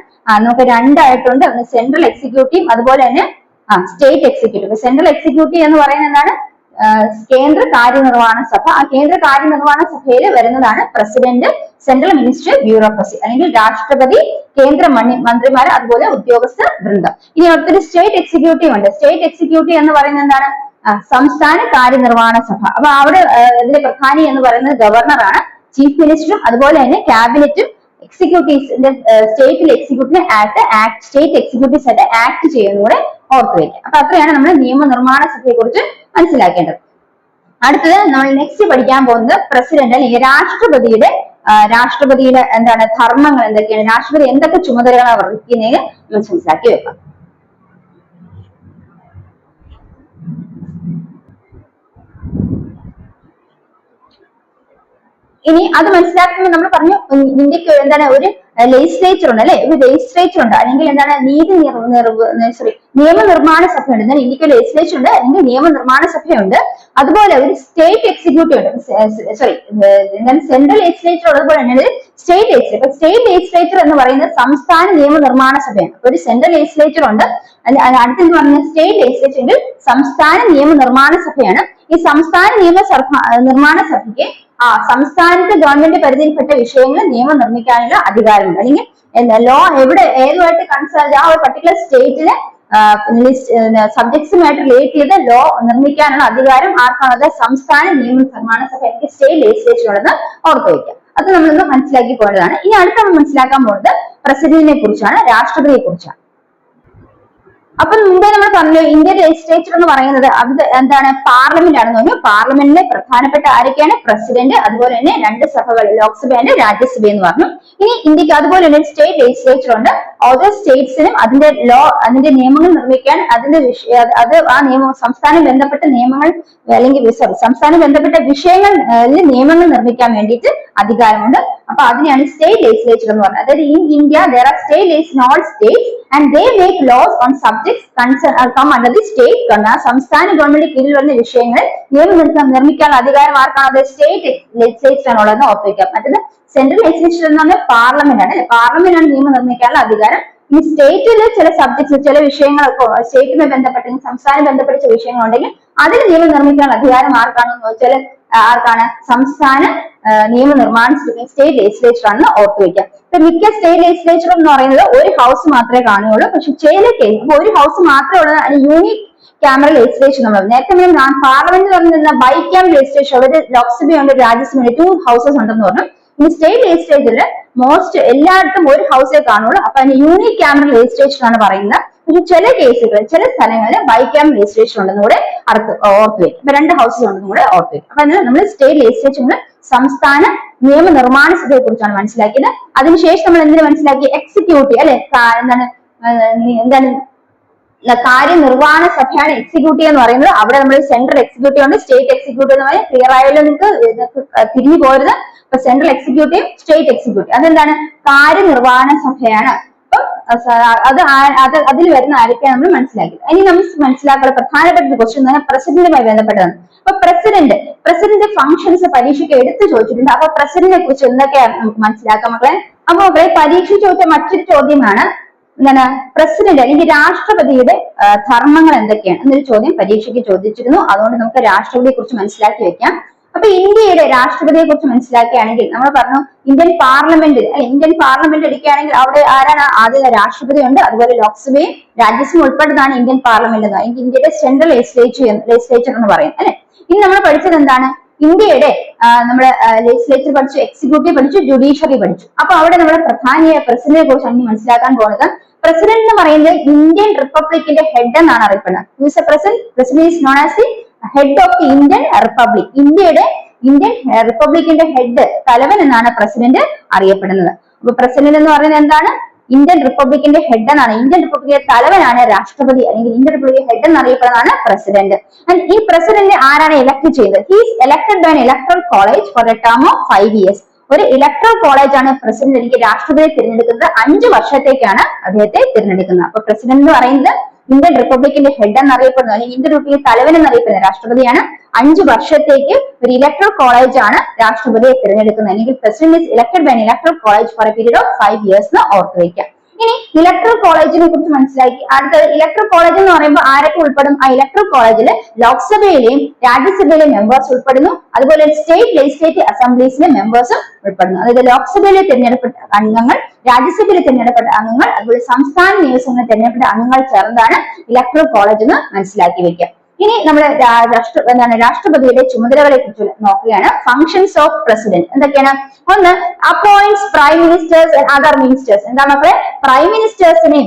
നമുക്ക് രണ്ടായിട്ടുണ്ട്. സെൻട്രൽ എക്സിക്യൂട്ടീവ് അതുപോലെ തന്നെ സ്റ്റേറ്റ് എക്സിക്യൂട്ടീവ്. സെൻട്രൽ എക്സിക്യൂട്ടീവ് എന്ന് പറയുന്നത് എന്താണ്? കേന്ദ്ര കാര്യനിർവഹണ സഭ. ആ കേന്ദ്ര കാര്യനിർവഹണ സഭയിൽ വരുന്നതാണ് പ്രസിഡന്റ്, സെൻട്രൽ മിനിസ്റ്റർ, ബ്യൂറോക്രസി അല്ലെങ്കിൽ രാഷ്ട്രപതി, കേന്ദ്ര മന്ത്രിമാർ, അതുപോലെ ഉദ്യോഗസ്ഥ വൃന്ദം. ഇനി അടുത്തൊരു സ്റ്റേറ്റ് എക്സിക്യൂട്ടീവ് ഉണ്ട്. സ്റ്റേറ്റ് എക്സിക്യൂട്ടീവ് എന്ന് പറയുന്നത് എന്താണ്? സംസ്ഥാന കാര്യനിർവഹണ സഭ. അപ്പൊ അവിടെ ഇതിന്റെ പ്രധാനി എന്ന് പറയുന്നത് ഗവർണറാണ്. ചീഫ് മിനിസ്റ്ററും അതുപോലെ തന്നെ ക്യാബിനറ്റും എക്സിക്യൂട്ടീവ്സിന്റെ സ്റ്റേറ്റിൽ എക്സിക്യൂട്ടീവ് സ്റ്റേറ്റ് എക്സിക്യൂട്ടീവ്സ് ആയിട്ട് ആക്ട് ചെയ്യുന്നൂടെ ഓർത്തു വയ്ക്കുക. അപ്പൊ അത്രയാണ് നമ്മൾ നിയമനിർമ്മാണ സഭയെ കുറിച്ച് മനസ്സിലാക്കേണ്ടത്. അടുത്തത് നമ്മൾ നെക്സ്റ്റ് പഠിക്കാൻ പോകുന്നത് പ്രസിഡന്റ് അല്ലെങ്കിൽ രാഷ്ട്രപതിയുടെ എന്താണ് ധർമ്മങ്ങൾ എന്തൊക്കെയാണ്, രാഷ്ട്രപതി എന്തൊക്കെ ചുമതലകളാണ് വഹിക്കുന്നത് മനസ്സിലാക്കി വെക്കാം. ഇനി അത് മനസ്സിലാക്കുമ്പോൾ നമ്മൾ പറഞ്ഞു ഇന്ത്യക്ക് എന്താണ് ഒരു ലെജിസ്ലേച്ചർ ഉണ്ട് അല്ലെ, ഒരു ലെജിസ്ലേച്ചർ ഉണ്ട് അല്ലെങ്കിൽ എന്താണ് നിയമനിർമ്മാണ സഭയുണ്ട്. എന്നാൽ ഇന്ത്യക്ക് ലെജിസ്ലേച്ചർ ഉണ്ട് അല്ലെങ്കിൽ നിയമനിർമ്മാണ സഭയുണ്ട്. അതുപോലെ ഒരു സ്റ്റേറ്റ് എക്സിക്യൂട്ടീവ് ഉണ്ട്, എന്താണ് സെൻട്രൽ ലെജിസ്ലേച്ചർ ഉള്ളതുപോലെ തന്നെ സ്റ്റേറ്റ് ലെജിസ്ലേച്ചർ. സ്റ്റേറ്റ് ലെജിസ്ലേച്ചർ എന്ന് പറയുന്നത് സംസ്ഥാന നിയമനിർമ്മാണ സഭയാണ്. ഒരു സെൻട്രൽ ലെജിസ്ലേച്ചർ ഉണ്ട്, അടുത്തെന്ന് പറയുന്നത് സ്റ്റേറ്റ് ലെജിസ്ലേച്ചർ സംസ്ഥാന നിയമനിർമ്മാണ സഭയാണ്. ഈ സംസ്ഥാന നിർമ്മാണ സഭയ്ക്ക് സംസ്ഥാനത്തെ ഗവൺമെന്റ് പരിധിയിൽപ്പെട്ട വിഷയങ്ങൾ നിയമം നിർമ്മിക്കാനുള്ള അധികാരമുണ്ട്. അല്ലെങ്കിൽ ലോ ഏതുമായിട്ട് കൺസേൺ ആ ഒരു പർട്ടിക്കുലർ സ്റ്റേറ്റിലെ സബ്ജക്ട്സുമായിട്ട് റിലേറ്റ് ചെയ്ത് ലോ നിർമ്മിക്കാനുള്ള അധികാരം ആർക്കാണത്? സംസ്ഥാന നിയമനിർമ്മാണ സഭ അല്ലെങ്കിൽ സ്റ്റേറ്റ് ലെജിസ്ലേച്ചർ ഉള്ളത് ഓർത്ത് വയ്ക്കുക. അത് നമ്മളൊന്ന് മനസ്സിലാക്കി പോയതാണ്. ഇനി അടുത്ത നമ്മൾ മനസ്സിലാക്കാൻ പോകുന്നത് പ്രസിഡന്റിനെ കുറിച്ചാണ്, രാഷ്ട്രപതിയെ കുറിച്ചാണ്. അപ്പൊ മുമ്പേ നമ്മൾ പറഞ്ഞു ഇന്ത്യൻ ലെജിസ്ലേച്ചർ എന്ന് പറയുന്നത് അത് എന്താണ്? പാർലമെന്റ് ആണെന്ന് പറഞ്ഞു. പാർലമെന്റിലെ പ്രധാനപ്പെട്ട ആരൊക്കെയാണ്? പ്രസിഡന്റ്, അതുപോലെ തന്നെ രണ്ട് സഭകൾ, ലോക്സഭ ആൻഡ് രാജ്യസഭ എന്ന് പറഞ്ഞു. ഇനി ഇന്ത്യക്ക് അതുപോലെ തന്നെ സ്റ്റേറ്റ് ലെജിസ്ലേച്ചർ ഉണ്ട്. ഓരോ സ്റ്റേറ്റ്സിനും അതിന്റെ നിയമങ്ങൾ നിർമ്മിക്കാൻ സംസ്ഥാനം ബന്ധപ്പെട്ട നിയമങ്ങൾ അല്ലെങ്കിൽ സംസ്ഥാനം ബന്ധപ്പെട്ട വിഷയങ്ങളിൽ നിയമങ്ങൾ നിർമ്മിക്കാൻ വേണ്ടിയിട്ട് അധികാരമുണ്ട്. അപ്പൊ അതിനെയാണ് സ്റ്റേറ്റ് ലെജിസ്ലേച്ചർ എന്ന് പറയുന്നത്. അതായത് in India there are state legislation in all states and they make laws on subjects concern come under the state government. സംസ്ഥാന ഗവൺമെന്റ് കീഴിൽ വരുന്ന വിഷയങ്ങൾ നിയമം നിർമ്മിക്കാനുള്ള അധികാരം ആർക്കാണത്? State legislature ആണുള്ളതെന്ന് ഓർത്തിരിക്കാം. മറ്റേത് സെൻട്രൽ ലെജിസ്ലേച്ചർ എന്ന് പറഞ്ഞാൽ പാർലമെന്റ് ആണ്. പാർലമെന്റ് ആണ് നിയമം നിർമ്മിക്കാനുള്ള അധികാരം. ഈ സ്റ്റേറ്റില് ചില സബ്ജക്ട്സ്, ചില വിഷയങ്ങളൊക്കെ സ്റ്റേറ്റുമായി ബന്ധപ്പെട്ട സംസ്ഥാനം ബന്ധപ്പെട്ട വിഷയങ്ങളുണ്ടെങ്കിൽ അതിൽ നിയമം നിർമ്മിക്കാനുള്ള അധികാരം ആർക്കാണെന്ന് വെച്ചാൽ സംസ്ഥാന നിയമനിർമ്മാണ സ്റ്റേറ്റ് ലെജിസ്ലേച്ചർ ആണെന്ന് ഓർത്തു വയ്ക്കുക. ഇപ്പൊ മിക്ക സ്റ്റേറ്റ് ലെജിസ്ലേച്ചർ എന്ന് പറയുന്നത് ഒരു ഹൗസ് മാത്രമേ കാണുകയുള്ളൂ. പക്ഷെ ചില കേസ് ഒരു ഹൗസ് മാത്രമേ ഉള്ളത് യൂണിക് ക്യാമറ ലെജിസ്ലേഷൻ നമ്മൾ നേരത്തെ പാർലമെന്റ് പറഞ്ഞിരുന്ന ബൈ ക്യാം ലെജിസ്ലേഷൻ, അവിടെ ലോക്സഭയുണ്ട്, രാജ്യസഭയുണ്ട്, 2 ഹൗസസ് ഉണ്ടെന്ന് പറഞ്ഞു. ഇനി സ്റ്റേറ്റ് ലെജിസ്ലേച്ചറിൽ എല്ലായിടത്തും ഒരു ഹൗസേ കാണുള്ളൂ. അപ്പൊ അതിന് യൂണിക് ക്യാമറ ലെജിസ്ലേഷൻ ആണ് പറയുന്നത്. പക്ഷെ ചില കേസുകളിൽ ചില സ്ഥലങ്ങളിൽ ബൈ ക്യാം ലെജിസ്ലേഷൻ ഉണ്ടെന്ന് കൂടെ ഓർത്ത് വയ്ക്കും. അപ്പൊ 2 ഹൗസസ് ഉണ്ടെന്ന് കൂടെ ഓർത്ത് വയ്ക്കും. അപ്പൊ നമ്മൾ സ്റ്റേറ്റ് ലെജിസ്ലേച്ചറിൽ സംസ്ഥാന നിയമനിർമ്മാണ സഭയെ കുറിച്ചാണ് മനസ്സിലാക്കിയത്. അതിനുശേഷം നമ്മൾ എന്തിനു മനസ്സിലാക്കി? എക്സിക്യൂട്ടീവ് അല്ലെ, എന്താണ് കാര്യനിർവഹണ സഭയാണ് എക്സിക്യൂട്ടീവ് എന്ന് പറയുന്നത്. അവിടെ നമ്മൾ സെൻട്രൽ എക്സിക്യൂട്ടീവ് ഉണ്ട്, സ്റ്റേറ്റ് എക്സിക്യൂട്ടീവ് എന്ന് പറയുന്നത് ക്ലിയർ ആയാലും നിങ്ങൾക്ക് തിരിഞ്ഞു പോരുത്. ഇപ്പൊ സെൻട്രൽ എക്സിക്യൂട്ടീവ്, സ്റ്റേറ്റ് എക്സിക്യൂട്ടീവ് അതെന്താണ്? കാര്യനിർവഹണ സഭയാണ്. അതിൽ വരുന്ന ആരൊക്കെയാണ് നമ്മൾ മനസ്സിലാക്കിയത്. ഇനി നമ്മൾ മനസ്സിലാക്കുന്ന പ്രധാനപ്പെട്ട ക്വസ്റ്റ്യൻ തന്നെ പ്രസിഡന്റുമായി ബന്ധപ്പെട്ടതാണ്. അപ്പൊ പ്രസിഡന്റ് ഫംഗ്ഷൻസ് പരീക്ഷയ്ക്ക് എടുത്തു ചോദിച്ചിട്ടുണ്ട്. അപ്പൊ പ്രസിഡന്റിനെ കുറിച്ച് എന്തൊക്കെയാണ് നമുക്ക് മനസ്സിലാക്കാം മക്കളെ. അപ്പൊ പരീക്ഷ ചോദിച്ച മറ്റൊരു ചോദ്യമാണ് എന്താണ്? പ്രസിഡന്റ് അല്ലെങ്കിൽ രാഷ്ട്രപതിയുടെ ധർമ്മങ്ങൾ എന്തൊക്കെയാണ് എന്നൊരു ചോദ്യം പരീക്ഷയ്ക്ക് ചോദിച്ചിരുന്നു. അതുകൊണ്ട് നമുക്ക് രാഷ്ട്രപതിയെ കുറിച്ച് മനസ്സിലാക്കി വെക്കാം. അപ്പൊ ഇന്ത്യയുടെ രാഷ്ട്രപതിയെ കുറിച്ച് മനസ്സിലാക്കുകയാണെങ്കിൽ നമ്മൾ പറഞ്ഞു ഇന്ത്യൻ പാർലമെന്റ് എടുക്കുകയാണെങ്കിൽ അവിടെ ആരാണ്? ആദ്യം രാഷ്ട്രപതി ഉണ്ട്, അതുപോലെ ലോക്സഭയും രാജ്യസഭയും ഉൾപ്പെട്ടതാണ് ഇന്ത്യൻ പാർലമെന്റ് എന്ന്. ഇന്ത്യയുടെ സെൻട്രൽ ലെജിസ്ലേച്ചർ എന്ന് പറയും അല്ലെ. ഇനി നമ്മൾ പഠിച്ചത് എന്താണ്? ഇന്ത്യയുടെ നമ്മുടെ ലെജിസ്ലേച്ചർ പഠിച്ചു, എക്സിക്യൂട്ടീവ് പഠിച്ചു, ജുഡീഷ്യറി പഠിച്ചു. അപ്പൊ അവിടെ നമ്മുടെ പ്രസിഡന്റിനെ കുറിച്ച് മനസ്സിലാക്കാൻ പോകുന്നത് പ്രസിഡന്റ് എന്ന് പറയുന്നത് ഇന്ത്യൻ റിപ്പബ്ലിക്കിന്റെ ഹെഡ് എന്നാണ് അറിയപ്പെടുന്നത്. President is known as the head of the Indian republic. Indian റിപ്പബ്ലിക്കിന്റെ ഹെഡ്, തലവൻ എന്നാണ് പ്രസിഡന്റ് അറിയപ്പെടുന്നത്. അപ്പൊ പ്രസിഡന്റ് എന്ന് പറയുന്നത് എന്താണ്? ഇന്ത്യൻ റിപ്പബ്ലിക്കിന്റെ ഹെഡ് എന്നാണ്. ഇന്ത്യൻ റിപ്പബ്ലിക്കിന്റെ തലവനാണ് രാഷ്ട്രപതി, അല്ലെങ്കിൽ ഇന്ത്യൻ റിപ്പബ്ലിക് ഹെഡ് എന്നറിയപ്പെടുന്നതാണ് പ്രസിഡന്റ്. ആൻഡ് ഈ പ്രസിഡന്റ് ആരാണ് ഇലക്ട് ചെയ്തത്? He is elected by electoral college for a term of 5 years. ഒരു ഇലക്ട്രൽ കോളേജ് ആണ് പ്രസിഡന്റ് എനിക്ക് രാഷ്ട്രപതിയെ തിരഞ്ഞെടുക്കുന്നത്. 5 വർഷത്തേക്കാണ് അദ്ദേഹത്തെ തിരഞ്ഞെടുക്കുന്നത്. അപ്പൊ പ്രസിഡന്റ് എന്ന് പറയുന്നത് ഇന്ത്യൻ റിപ്പബ്ലിക്കിന്റെ ഹെഡ് എന്നറിയപ്പെടുന്നു, അല്ലെങ്കിൽ ഇന്ത്യൻ റിപ്പബ്ലിക് തലവൻ എന്നറിയപ്പെടുന്നത് രാഷ്ട്രപതിയാണ്. 5 വർഷത്തേക്ക് ഒരു ഇലക്ട്രൽ കോളേജ് ആണ് രാഷ്ട്രപതിയെ തിരഞ്ഞെടുക്കുന്നത്, അല്ലെങ്കിൽ president is elected by electoral college for a period of 5 years എന്ന് ഓർത്ത് വയ്ക്കാം. ഇനി ഇലക്ട്രൽ കോളേജിനെ കുറിച്ച് മനസ്സിലാക്കി. അടുത്തത് ഇലക്ട്രൽ കോളേജ് എന്ന് പറയുമ്പോൾ ആരൊക്കെ ഉൾപ്പെടും? ആ ഇലക്ട്രൽ കോളേജിൽ ലോക്സഭയിലെയും രാജ്യസഭയിലെയും മെമ്പേഴ്സ് ഉൾപ്പെടുന്നു. അതുപോലെ സ്റ്റേറ്റ് ലെജിസ്ലേറ്റീവ് അസംബ്ലീസിലെ മെമ്പേഴ്സും ഉൾപ്പെടുന്നു. അതായത് ലോക്സഭയിലെ തിരഞ്ഞെടുപ്പെട്ട അംഗങ്ങൾ, രാജ്യസഭയിൽ തിരഞ്ഞെടുപ്പെട്ട അംഗങ്ങൾ, അതുപോലെ സംസ്ഥാന നിയമസഭയിൽ തിരഞ്ഞെടുപ്പെട്ട അംഗങ്ങൾ ചേർന്നതാണ് ഇലക്ട്രൽ കോളേജ് എന്ന് മനസ്സിലാക്കി വെക്കുക. ഇനി നമ്മൾ രാഷ്ട്രപതിയുടെ ചുമതലകളെ കുറിച്ച് നോക്കുകയാണ്. ഫങ്ഷൻസ് ഓഫ് പ്രസിഡന്റ് എന്തൊക്കെയാണ്? ഒന്ന്, appoints prime ministers and other ministers. എന്താ മക്കളെ? പ്രൈം മിനിസ്റ്റേഴ്സിനെയും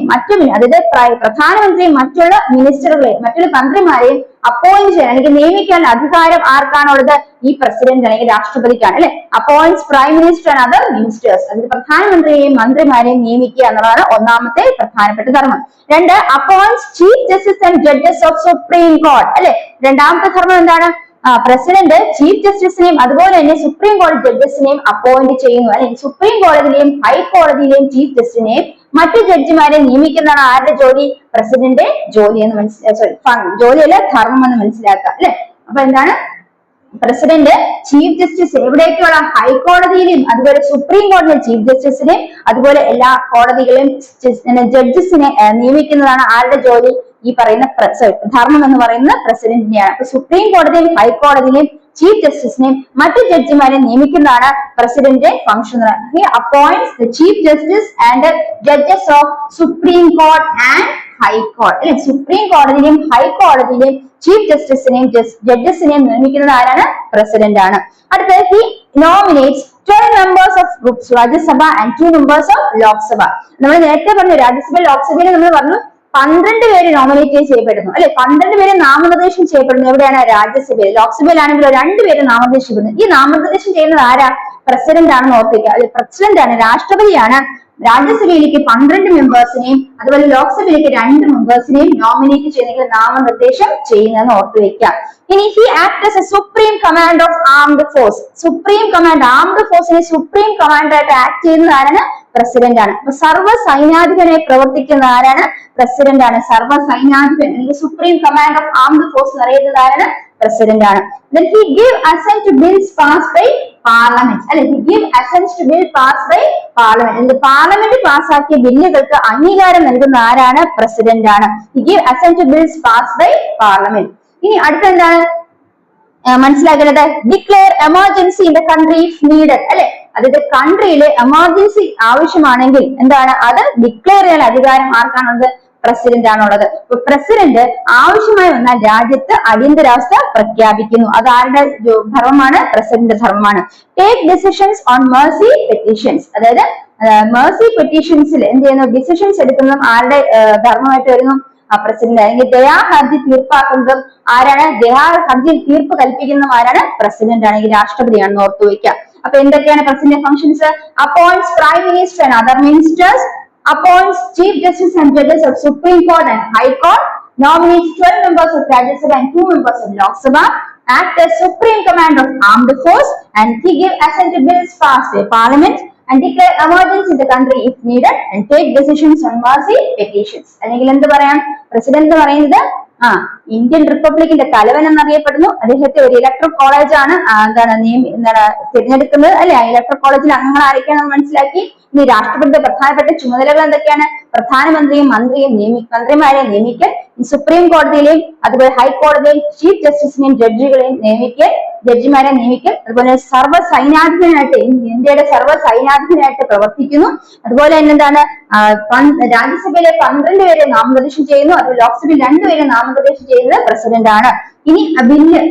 അതായത് പ്രധാനമന്ത്രിയും മറ്റുള്ള മിനിസ്റ്ററുകളെയും മറ്റുള്ള മന്ത്രിമാരെയും അപ്പോയിന്റ് ചെയ്യാൻ അല്ലെങ്കിൽ നിയമിക്കാനുള്ള അധികാരം ആർക്കാണുള്ളത്? ഈ പ്രസിഡന്റ് അല്ലെങ്കിൽ രാഷ്ട്രപതിക്കാണ്, അല്ലെ? Appoints prime minister and other ministers, അതായത് പ്രധാനമന്ത്രിയെയും മന്ത്രിമാരെയും നിയമിക്കുക എന്നുള്ളതാണ് ഒന്നാമത്തെ പ്രധാനപ്പെട്ട ധർമ്മം. 2, appoints chief justice and judges of supreme court, അല്ലെ? രണ്ടാമത്തെ ധർമ്മം എന്താണ്? പ്രസിഡന്റ് ചീഫ് ജസ്റ്റിസിനെയും അതുപോലെ തന്നെ സുപ്രീം കോടതി ജഡ്ജസിനെയും അപ്പോയിന്റ് ചെയ്യുന്നു, അല്ലെങ്കിൽ സുപ്രീം കോടതിയിലെയും ഹൈക്കോടതിയിലെയും ചീഫ് ജസ്റ്റിസിനെയും മറ്റു ജഡ്ജിമാരെ നിയമിക്കുന്നതാണ് ആരുടെ ജോലി? പ്രസിഡന്റ് ജോലി എന്ന് ജോലിയല്ല, ധർമ്മം എന്ന് മനസ്സിലാക്കുക, അല്ലെ? അപ്പൊ എന്താണ്? പ്രസിഡന്റ് ചീഫ് ജസ്റ്റിസ് എവിടേക്കുള്ള? ഹൈക്കോടതിയിലെയും അതുപോലെ സുപ്രീം കോടതിയിലെ ചീഫ് ജസ്റ്റിസിനെയും അതുപോലെ എല്ലാ കോടതികളിലും ജഡ്ജസിനെ നിയമിക്കുന്നതാണ് ആരുടെ ജോലി? ഈ പറയുന്ന ധർമ്മം എന്ന് പറയുന്നത് പ്രസിഡന്റിനെയാണ്. അപ്പൊ സുപ്രീം കോടതിയിലും ഹൈക്കോടതിയിലെയും ചീഫ് ജസ്റ്റിസിനെയും മറ്റു ജഡ്ജിമാരെ നിയമിക്കുന്നതാണ് president function. He appoints the chief justice and judges of supreme court and ഹൈക്കോടതി, അല്ലെ? സുപ്രീം കോടതിയിലെയും ഹൈക്കോടതിയിലെയും ചീഫ് ജസ്റ്റിസിനെയും ജഡ്ജസിനെയും നിയമിക്കുന്നത് ആരാണ്? പ്രസിഡന്റ് ആണ്. അടുത്തത്, he നോമിനേറ്റ്സ് 12 members of Rajya Sabha and 2 members of Lok Sabha. നമ്മൾ നേരത്തെ പറഞ്ഞു രാജ്യസഭയിൽ ലോക്സഭയിൽ നമ്മൾ പറഞ്ഞു 12 പേര് നോമിനേറ്റ് ചെയ്യപ്പെടുന്നു, അല്ലെ? 12 പേര് നാമനിർദ്ദേശം ചെയ്യപ്പെടുന്നു. എവിടെയാണ്? രാജ്യസഭയിൽ. ലോക്സഭയിലാണെങ്കിൽ 2 പേര് നാമനിർദ്ദേശം ചെയ്യപ്പെടുന്നു. ഈ നാമനിർദ്ദേശം ചെയ്യുന്നത് ആരാ? പ്രസിഡന്റ് ആണെന്ന് ഓർത്തിരിക്കുക. അല്ലെ? പ്രസിഡന്റ് ആണ്, രാഷ്ട്രപതിയാണ് രാജ്യസഭയിലേക്ക് 12 മെമ്പേഴ്സിനെയും അതുപോലെ ലോക്സഭയിലേക്ക് 2 മെമ്പേഴ്സിനെയും നോമിനേറ്റ് ചെയ്തെങ്കിൽ നാമനിർദ്ദേശം ചെയ്യുന്നതെന്ന് ഓർത്തു വെക്കാം. ഇനി he act as A supreme command of armed force. Supreme command, armed ഫോഴ്സിനെ സുപ്രീം കമാൻഡർ ആയിട്ട് ആക്ട് ചെയ്യുന്നത് ആരാണ്? പ്രസിഡന്റ് ആണ്. അപ്പൊ സർവ്വ സൈന്യാധിപനായി പ്രവർത്തിക്കുന്ന ആരാണ്? പ്രസിഡന്റ് ആണ്. സർവ്വ സൈന്യാധിപൻ അല്ലെങ്കിൽ supreme commander of armed force അറിയുന്നത് ആരാണ്? പ്രസിഡന്റ് ആണ്. Then he give assent to bills passed by parliament, അല്ലെ? He give assent to bill passed by parliament. Parliament പാസ്സാക്കിയ ബില്ലുകൾക്ക് അംഗീകാരം നൽകുന്ന ആരാണ്? പ്രസിഡന്റ് ആണ്. He give assent to bills passed by parliament. ഇനി അടുത്ത എന്താണ് മനസ്സിലാക്കേണ്ടത്? Declare emergency in the country if needed, അല്ലെ? അതായത് കൺട്രിയിലെ എമർജൻസി ആവശ്യമാണെങ്കിൽ എന്താണ് അത് ഡിക്ലെയർ ചെയ്യാൻ അധികാരം ആർക്കാണുള്ളത്? പ്രസിഡന്റ് ആണുള്ളത്. പ്രസിഡന്റ് ആവശ്യമായി വന്നാൽ രാജ്യത്ത് അടിയന്തരാവസ്ഥ പ്രഖ്യാപിക്കുന്നു. അത് ആരുടെ ധർമ്മമാണ്? പ്രസിഡന്റ് ധർമ്മമാണ്. Take decisions on mercy petitions, അതായത് മേഴ്സി പെറ്റീഷൻസിൽ എന്ത് ചെയ്യുന്നു? ഡിസിഷൻസ് എടുക്കുന്നതും ആരുടെ ധർമ്മമായിട്ട് വരുന്നു? പ്രസിഡന്റ്. അല്ലെങ്കിൽ ദയാഹർജി തീർപ്പാക്കുന്നതും ആരാണ്? ദയാഹർജിയിൽ തീർപ്പ് കൽപ്പിക്കുന്നതും ആരാണ്? പ്രസിഡന്റ് ആണെങ്കിൽ രാഷ്ട്രപതിയാണെന്ന് ഓർത്തു വയ്ക്കാം. അപ്പൊ എന്തൊക്കെയാണ് president functions? Appoints prime minister and other ministers, appoints chief justice and judges of Supreme Court and High Court, nominates 12 members of Rajya Sabha and 2 members of Lok Sabha, act as supreme command of armed force, and he give assent to bills passed by Parliament and declare emergency in the country if needed and take decisions on mercy petitions. അല്ലെങ്കിൽ എന്ത് പറയാം? President എന്ന് പറയുന്നത് Indian റിപ്പബ്ലിക്കിന്റെ തലവൻ എന്നറിയപ്പെടുന്നു. അദ്ദേഹത്തെ ഒരു electoral college ആണ് തിരഞ്ഞെടുക്കുന്നത്, അല്ലെ? ഇലക്ട്രൽ കോളേജിൽ അംഗങ്ങൾ ആരൊക്കെയാണെന്ന് മനസ്സിലാക്കി. ഇനി രാഷ്ട്രപതിയുടെ പ്രധാനപ്പെട്ട ചുമതലകൾ എന്തൊക്കെയാണ്? പ്രധാനമന്ത്രിയും മന്ത്രിമാരെ നിയമിക്കൽ, സുപ്രീം കോടതിയിലെയും അതുപോലെ ഹൈക്കോടതിയിലെയും ചീഫ് ജസ്റ്റിസിനെയും ജഡ്ജിമാരെ നിയമിക്കൽ, അതുപോലെ സർവ്വ സൈന്യാധിപനായിട്ട് ഇന്ത്യയുടെ സർവ്വ സൈന്യാധിപനായിട്ട് പ്രവർത്തിക്കുന്നു. അതുപോലെ തന്നെ എന്താണ്? രാജ്യസഭയിലെ 12 പേരെ നാമനിർദ്ദേശം ചെയ്യുന്നു. അതുപോലെ ലോക്സഭയിൽ 2 പേരെ നാമനിർദ്ദേശം ചെയ്യുന്നത് പ്രസിഡന്റ് ആണ്. ഇനി ബില്ല്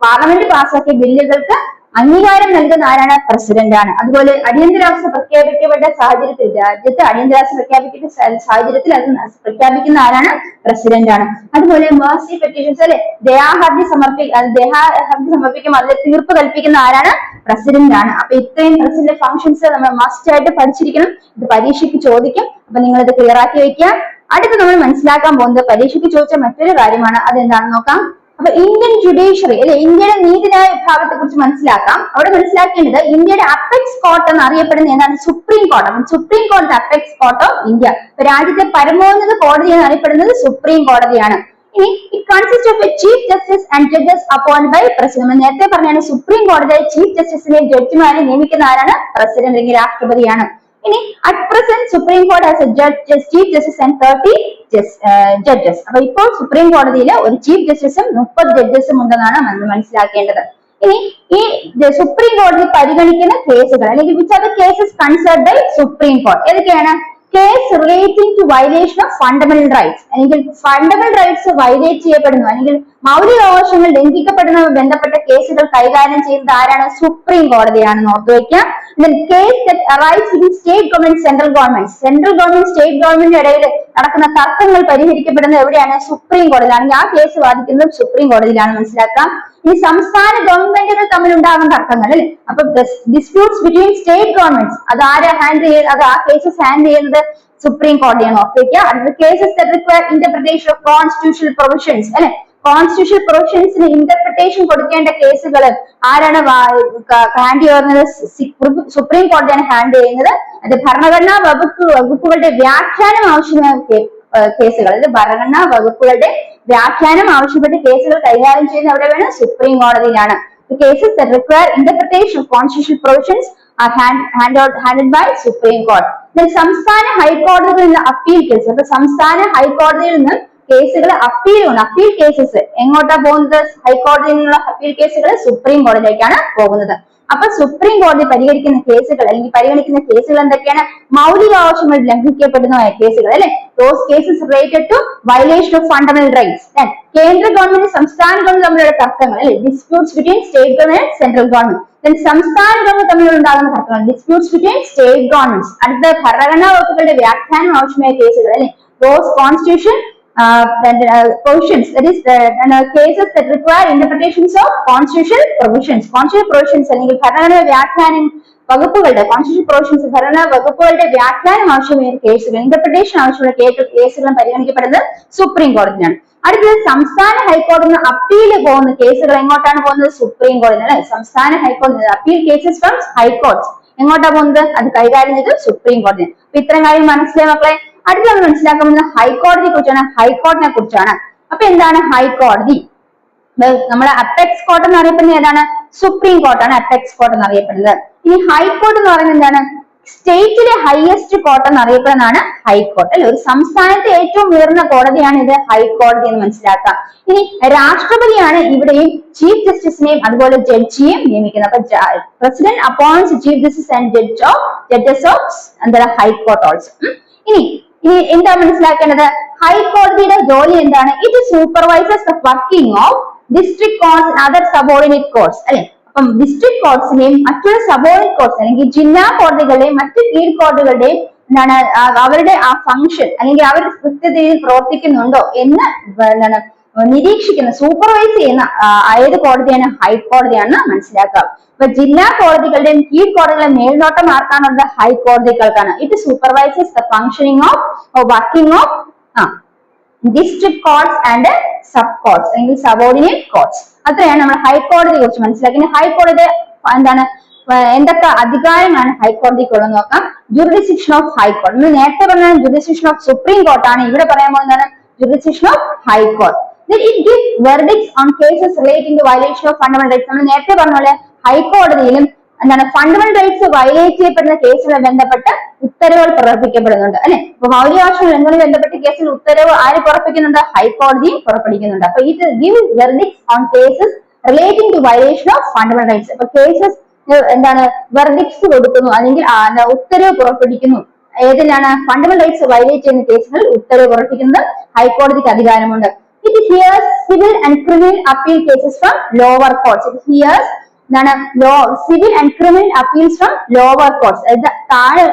പാർലമെന്റ് പാസ്സാക്കിയ ബില്ലുകൾക്ക് അംഗീകാരം നൽകുന്ന ആരാണ്? പ്രസിഡന്റ് ആണ്. അതുപോലെ അടിയന്തരാവസ്ഥ പ്രഖ്യാപിക്കപ്പെട്ട സാഹചര്യത്തിൽ, രാജ്യത്ത് അടിയന്തരാവസ്ഥ പ്രഖ്യാപിക്കുന്ന സാഹചര്യത്തിൽ അത് പ്രഖ്യാപിക്കുന്ന ആരാണ്? പ്രസിഡന്റ് ആണ്. അതുപോലെ മേഴ്സി പെറ്റീഷൻസ് അല്ലെ, ദയാഹർജി സമർപ്പിക്കുമ്പോൾ അതിൽ തീർപ്പ് കൽപ്പിക്കുന്ന ആരാണ്? പ്രസിഡന്റ് ആണ്. അപ്പൊ ഇത്രയും പ്രസിഡന്റ് ഫംഗ്ഷൻസ് നമ്മൾ മസ്റ്റ് ആയിട്ട് പഠിച്ചിരിക്കണം. ഇത് പരീക്ഷയ്ക്ക് ചോദിക്കും. അപ്പൊ നിങ്ങൾ ഇത് ക്ലിയർ ആക്കി വെക്കുക. അടുത്ത് നമ്മൾ മനസ്സിലാക്കാൻ പോകുന്നത് പരീക്ഷയ്ക്ക് ചോദിച്ച മറ്റൊരു കാര്യമാണ്. അതെന്താണെന്ന് നോക്കാം. അപ്പൊ ഇന്ത്യൻ ജുഡീഷ്യറി അല്ലെ, ഇന്ത്യയുടെ നീതിന്യായ വിഭാഗത്തെ കുറിച്ച് മനസ്സിലാക്കാം. അവിടെ മനസ്സിലാക്കേണ്ടത് ഇന്ത്യയുടെ അപ്പെക്സ് കോർട്ട് എന്ന് അറിയപ്പെടുന്ന എന്താണ്? Supreme court. സുപ്രീം കോടതി അപ്പെക്സ് കോർട്ട് ഓഫ് ഇന്ത്യ. ഇപ്പൊ രാജ്യത്തെ പരമോന്നത കോടതി എന്ന് അറിയപ്പെടുന്നത് സുപ്രീം കോടതിയാണ്. ഇനി it consist of a chief justice and judges appointed by president. നേരത്തെ പറഞ്ഞാണ് സുപ്രീം കോടതിയിലെ ചീഫ് ജസ്റ്റിസിനെയും ജഡ്ജിമാരെയും നിയമിക്കുന്ന ആരാണ്? പ്രസിഡന്റ് അല്ലെങ്കിൽ രാഷ്ട്രപതിയാണ്. ഇനി അറ്റ് പ്രസന്റ് സുപ്രീം കോടതി has A chief justice and 30 judges. അപ്പൊ ഇപ്പോൾ സുപ്രീം കോടതിയിൽ ഒരു ചീഫ് ജസ്റ്റിസും 30 ജഡ്ജസും ഉണ്ടെന്നാണ് നമ്മൾ മനസ്സിലാക്കേണ്ടത്. ഇനി ഈ സുപ്രീം കോടതി പരിഗണിക്കുന്ന കേസുകൾ അല്ലെങ്കിൽ which are the cases concerned by supreme court ഏതൊക്കെയാണ്? Case relating to violation of fundamental rights, അല്ലെങ്കിൽ ഫണ്ടമെന്റൽ റൈറ്റ്സ് വയലേറ്റ് ചെയ്യപ്പെടുന്നു അല്ലെങ്കിൽ മൗലികാവകാശങ്ങൾ ലംഘിക്കപ്പെടുന്നതുമായി ബന്ധപ്പെട്ട കേസുകൾ കൈകാര്യം ചെയ്യുന്നത് ആരാണ്? സുപ്രീം കോടതിയാണെന്ന് ഓർത്തു വയ്ക്കുക. Case that arise within state government, central government, state ഗവൺമെന്റിന്റെ ഇടയിൽ നടക്കുന്ന തർക്കങ്ങൾ പരിഹരിക്കപ്പെടുന്നത് എവിടെയാണ്? സുപ്രീം കോടതിയിലാണെങ്കിൽ ആ കേസ് വാദിക്കുന്നത് സുപ്രീം കോടതിയിലാണ്. മനസ്സിലാക്കാം. ഈ സംസ്ഥാന ഗവൺമെന്റുകൾ തമ്മിൽ ഉണ്ടാകുന്ന തർക്കങ്ങൾ അല്ലെ, അപ്പൊ ഡിസ്പ്യൂട്ട്സ് ബിറ്റ്വീൻ സ്റ്റേറ്റ് ഗവൺമെന്റ്സ് അത് ആരെ ഹാൻഡിൽ ചെയ്യുന്നത്? അത് ആ കേസസ് ഹാൻഡിൽ ചെയ്യുന്നത് സുപ്രീം കോടതിയാണ്. ഓർത്തിരിക്കുക. അടുത്ത cases that require interpretation of constitutional provisions അല്ലെ, കോൺസ്റ്റിറ്റ്യൂഷണൽ പ്രൊവിഷൻസിന് ഇന്റർപ്രിട്ടേഷൻ കൊടുക്കേണ്ട കേസുകൾ ആരാണ് ഹാൻഡിൽ ചെയ്യുന്നത്? സുപ്രീം കോടതിയാണ് ഹാൻഡിൽ ചെയ്യുന്നത്. അത് ഭരണഘടനാ വകുപ്പുകളുടെ വ്യാഖ്യാനം ആവശ്യമായ കേസുകൾ, അത് ഭരണഘടനാ വകുപ്പുകളുടെ വ്യാഖ്യാനം ആവശ്യപ്പെട്ട കേസുകൾ കൈകാര്യം ചെയ്യുന്ന എവിടെ വേണം? സുപ്രീം കോടതിയിലാണ്. Cases that require interpretation of constitutional provisions are handled by Supreme Court. സംസ്ഥാന ഹൈക്കോടതികളിൽ നിന്ന് അപ്പീൽ കേസ്, അപ്പൊ സംസ്ഥാന ഹൈക്കോടതിയിൽ നിന്ന് കേസുകൾ അപ്പീൽ കേസസ് എങ്ങോട്ടാ പോകുന്നത്? ഹൈക്കോടതിയിൽ നിന്നുള്ള അപ്പീൽ കേസുകൾ സുപ്രീം കോടതിയിലേക്കാണ് പോകുന്നത്. അപ്പൊ സുപ്രീം കോടതി പരിഹരിക്കുന്ന കേസുകൾ അല്ലെങ്കിൽ പരിഗണിക്കുന്ന കേസുകൾ എന്തൊക്കെയാണ്? മൗലികാവകാശങ്ങൾ ലംഘിക്കപ്പെടുന്നതായ കേസുകൾ അല്ലെ, those cases related to violation of fundamental rights. കേന്ദ്ര ഗവൺമെന്റ് സംസ്ഥാന ഗവൺമെന്റ് തമ്മിലുള്ള തർക്കങ്ങൾ അല്ലെ, disputes between state government central government. സംസ്ഥാന ഗവൺമെന്റ് തമ്മിൽ ഉണ്ടാകുന്ന തർക്കങ്ങൾ, ഡിസ്പ്യൂട്ട്സ് ബിറ്റ്വീൻ സ്റ്റേറ്റ് ഗവൺമെന്റ്സ്. അടുത്ത ഭരണഘടനാ വകുപ്പുകളുടെ വ്യാഖ്യാനം ആവശ്യമായ കേസുകൾ അല്ലെ, those constitution provisions, that is cases that require interpretations of constitutional provisions. Constitutional provisions അല്ലെങ്കിൽ ഭരണഘടനാ വ്യാഖ്യാനം വകുപ്പുകളുടെ constitutional provisions, ഭരണഘടനാ വകുപ്പുകളുടെ വ്യാഖ്യാനം ആവശ്യമായ കേസുകൾ, ഇന്റർപ്രിട്ടേഷൻ ആവശ്യമുള്ള കേസുകളും പരിഗണിക്കപ്പെടുന്നത് സുപ്രീം കോടതിയാണ്. അടുത്തത് സംസ്ഥാന ഹൈക്കോടതിയിൽ നിന്ന് അപ്പീൽ പോകുന്ന കേസുകൾ എങ്ങോട്ടാണ് പോകുന്നത്? സുപ്രീം കോടതി അല്ലെ. സംസ്ഥാന ഹൈക്കോടതി അപ്പീൽ കേസസ് ഫ്രം ഹൈക്കോർട്ട്സ് എങ്ങോട്ടാ പോകുന്നത്? അത് കൈകാര്യം ചെയ്തത് സുപ്രീം കോടതി. അപ്പൊ ഇത്രയും കാര്യം മനസ്സിലായി മക്കളെ. അടുത്ത നമ്മൾ മനസ്സിലാക്കുന്നത് ഹൈക്കോടതിയെ കുറിച്ചാണ്, ഹൈക്കോർട്ടിനെ കുറിച്ചാണ്. അപ്പൊ എന്താണ് ഹൈക്കോടതി? നമ്മുടെ അപ്പെക്സ് കോർട്ട് എന്ന് അറിയപ്പെടുന്നത് ഏതാണ്? സുപ്രീം കോർട്ടാണ് അപ്പെക്സ് കോർട്ട് എന്ന് അറിയപ്പെടുന്നത്. ഇനി ഹൈക്കോർട്ട് എന്ന് പറയുന്നത് എന്താണ്? സ്റ്റേറ്റിലെ ഹയസ്റ്റ് കോർട്ട് എന്ന് അറിയപ്പെടുന്നതാണ് ഹൈക്കോർട്ട് അല്ലെ. ഒരു സംസ്ഥാനത്തെ ഏറ്റവും ഉയർന്ന കോടതിയാണ് ഇത് ഹൈക്കോടതി എന്ന് മനസ്സിലാക്കാം. ഇനി രാഷ്ട്രപതിയാണ് ഇവിടെയും ചീഫ് ജസ്റ്റിസിനെയും അതുപോലെ ജഡ്ജിയെയും നിയമിക്കുന്നത്. അപ്പൊ president appoints chief justice and judges of എന്താ ഹൈക്കോർട്ട് ഓൾസോ. ഇനി എന്താ മനസ്സിലാക്കേണ്ടത്? ഹൈക്കോടതിയുടെ ജോലി എന്താണ്? It supervises the working of district courts and other subordinate courts അല്ലെ. അപ്പം ഡിസ്ട്രിക്ട് കോർട്സിനെയും മറ്റുള്ള സബോർഡിനേറ്റ് കോർട്സ് അല്ലെങ്കിൽ ജില്ലാ കോടതികളുടെയും മറ്റ് കീഴ് കോടതികളുടെയും എന്താണ് അവരുടെ ആ ഫംഗ്ഷൻ അല്ലെങ്കിൽ അവർ കൃത്യതയിൽ പ്രവർത്തിക്കുന്നുണ്ടോ എന്ന് എന്താണ് നിരീക്ഷിക്കുന്ന, സൂപ്പർവൈസ് ചെയ്യുന്ന ഏത് കോടതിയാണ്? ഹൈക്കോടതിയാണ് മനസ്സിലാക്കുക. അപ്പൊ ജില്ലാ കോടതികളുടെയും കീഴ് കോടതികളുടെ മേൽനോട്ടം ആർക്കാണുള്ളത്? ഹൈക്കോടതികൾക്കാണ്. It supervises the functioning of working of district courts and sub courts അല്ലെങ്കിൽ സബോർഡിനേറ്റ് കോർട്സ്. അത്രയാണ് നമ്മൾ ഹൈക്കോടതിയെ കുറിച്ച് മനസ്സിലാക്കി. ഹൈക്കോടതി എന്താണ്, എന്തൊക്കെ അധികാരമാണ് ഹൈക്കോടതിക്കുള്ളത് നോക്കാം. ജുറിഡിക്ഷൻ ഓഫ് ഹൈക്കോടതി, നമ്മൾ നേരത്തെ പറഞ്ഞ ജുറിഡിക്ഷൻ ഓഫ് സുപ്രീം കോർട്ടാണ്. ഇവിടെ പറയാൻ പോകുന്നതാണ് jurisdiction of high court. It gives verdicts on cases relating to violation of fundamental rights. നമ്മൾ നേരത്തെ പറഞ്ഞ പോലെ ഹൈക്കോടതിയിലും എന്താണ് ഫണ്ടമെന്റൽ റൈറ്റ്സ് വയലേറ്റ് ചെയ്യപ്പെടുന്ന കേസുമായി ബന്ധപ്പെട്ട് ഉത്തരവുകൾ പുറപ്പെടുവിക്കപ്പെടുന്നുണ്ട് അല്ലെ. അപ്പൊ മൗലികാവകാശങ്ങൾ എങ്ങനെ ബന്ധപ്പെട്ട കേസിൽ ഉത്തരവ് ആര് പുറപ്പെടുവിക്കുന്നുണ്ട്? ഹൈക്കോടതിയും പുറപ്പെടുവിക്കുന്നുണ്ട്. അപ്പൊ ഇത് give verdicts on cases relating to violation of fundamental rights. അപ്പൊ കേസസ് എന്താണ് വെർഡിക്ട്സ് കൊടുക്കുന്നു അല്ലെങ്കിൽ ഉത്തരവ് പുറപ്പെടുവിക്കുന്നു. ഏതിലാണ്? ഫണ്ടമെന്റൽ റൈറ്റ്സ് വയലേറ്റ് ചെയ്യുന്ന കേസുകളിൽ ഉത്തരവ് പുറപ്പെടുവിക്കുന്നത് ഹൈക്കോടതിക്ക് അധികാരമുണ്ട്. It hears civil and criminal appeal cases from lower courts. It hears എന്താണ് civil and criminal appeals from lower courts, താഴെ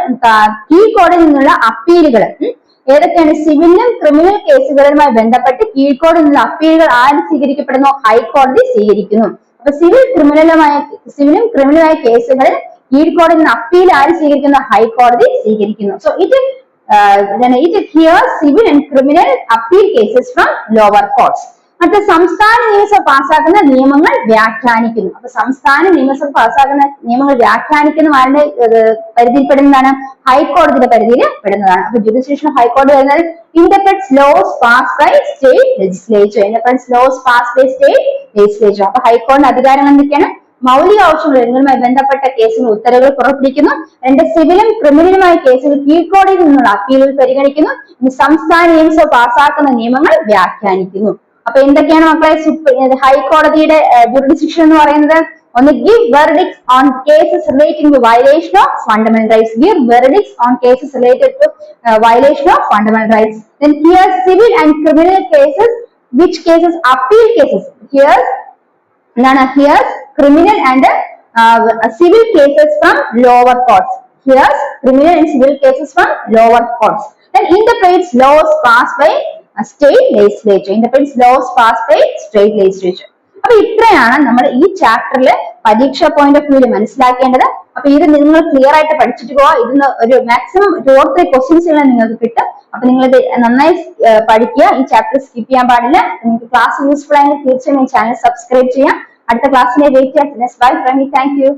കീഴ്ക്കോടതിയിൽ നിന്നുള്ള അപ്പീലുകൾ. ഏതൊക്കെയാണ്? സിവിലും ക്രിമിനൽ കേസുകളുമായി ബന്ധപ്പെട്ട് കീഴ്ക്കോടതിയിൽ നിന്നുള്ള അപ്പീലുകൾ ആര് സ്വീകരിക്കപ്പെടുന്നു? ഹൈക്കോടതി സ്വീകരിക്കുന്നു. അപ്പൊ സിവിലും ക്രിമിനലായ കേസുകളിൽ കീഴ്ക്കോടതിയിൽ നിന്ന് അപ്പീൽ ആര് സ്വീകരിക്കുന്നു? ഹൈക്കോടതി സ്വീകരിക്കുന്നു. So it hears civil and criminal appeal cases from lower courts. മറ്റ് സംസ്ഥാന നിയമസഭ പാസ്സാക്കുന്ന നിയമങ്ങൾ വ്യാഖ്യാനിക്കുന്നു. അപ്പൊ സംസ്ഥാന നിയമസഭ പാസ്സാക്കുന്ന നിയമങ്ങൾ വ്യാഖ്യാനിക്കുന്ന ആരുടെ പരിധിയിൽപ്പെടുന്നതാണ്? ഹൈക്കോടതിയുടെ പരിധിയിൽ പെടുന്നതാണ്. അപ്പൊ ജുഡിഷ്യൽ ഹൈക്കോടതി വരുന്നത് interprets laws pass by state legislature. അപ്പൊ ഹൈക്കോടതി അധികാരം എന്തൊക്കെയാണ്? മൗലിക ആവശ്യങ്ങളുമായി ബന്ധപ്പെട്ട കേസുകൾ ഉത്തരവുകൾ പുറപ്പെടുവിക്കുന്നു. 2 സിവിലും ക്രിമിനലുമായ കേസുകൾ കീഴ്ക്കോടതിയിൽ നിന്നുള്ള അപ്പീലുകൾ പരിഗണിക്കുന്നു. സംസ്ഥാന നിയമസഭ പാസ്സാക്കുന്ന നിയമങ്ങൾ വ്യാഖ്യാനിക്കുന്നു. അപ്പൊ എന്തൊക്കെയാണ് മക്കളെ ഹൈക്കോടതിയുടെ ജുറിഡിക്ഷൻ എന്ന് പറയുന്നത്? ഒന്ന്, give verdicts on cases relating to violation of fundamental rights. Give verdicts on cases related to violation of fundamental rights. Then hears civil and criminal cases. Which cases? Appeal cases. Hears criminal and civil cases from lower courts. Hears criminal and civil cases from lower courts. Then interprets laws passed by state legislature. അപ്പൊ ഇത്രയാണ് നമ്മൾ ഈ ചാപ്റ്ററിൽ പരീക്ഷ point of വ്യൂവിൽ മനസ്സിലാക്കേണ്ടത്. അപ്പൊ ഇത് നിങ്ങൾ ക്ലിയർ ആയിട്ട് പഠിച്ചിട്ട് പോവാ. ഇതിന് ഒരു മാക്സിമം 2-3 ക്വസ്റ്റ്യൻസ് നിങ്ങൾക്ക് കിട്ടും. അപ്പൊ നിങ്ങൾ ഇത് നന്നായി പഠിക്കുക. ഈ ചാപ്റ്റർ സ്കിപ്പ് ചെയ്യാൻ പാടില്ല. നിങ്ങൾക്ക് ക്ലാസ് യൂസ്ഫുൾ ആയെങ്കിൽ തീർച്ചയായും ഈ ചാനൽ സബ്സ്ക്രൈബ് ചെയ്യാം. അടുത്ത ക്ലാസ്സിനെ വെയിറ്റ് ചെയ്യാം. Bye friend. Thank U.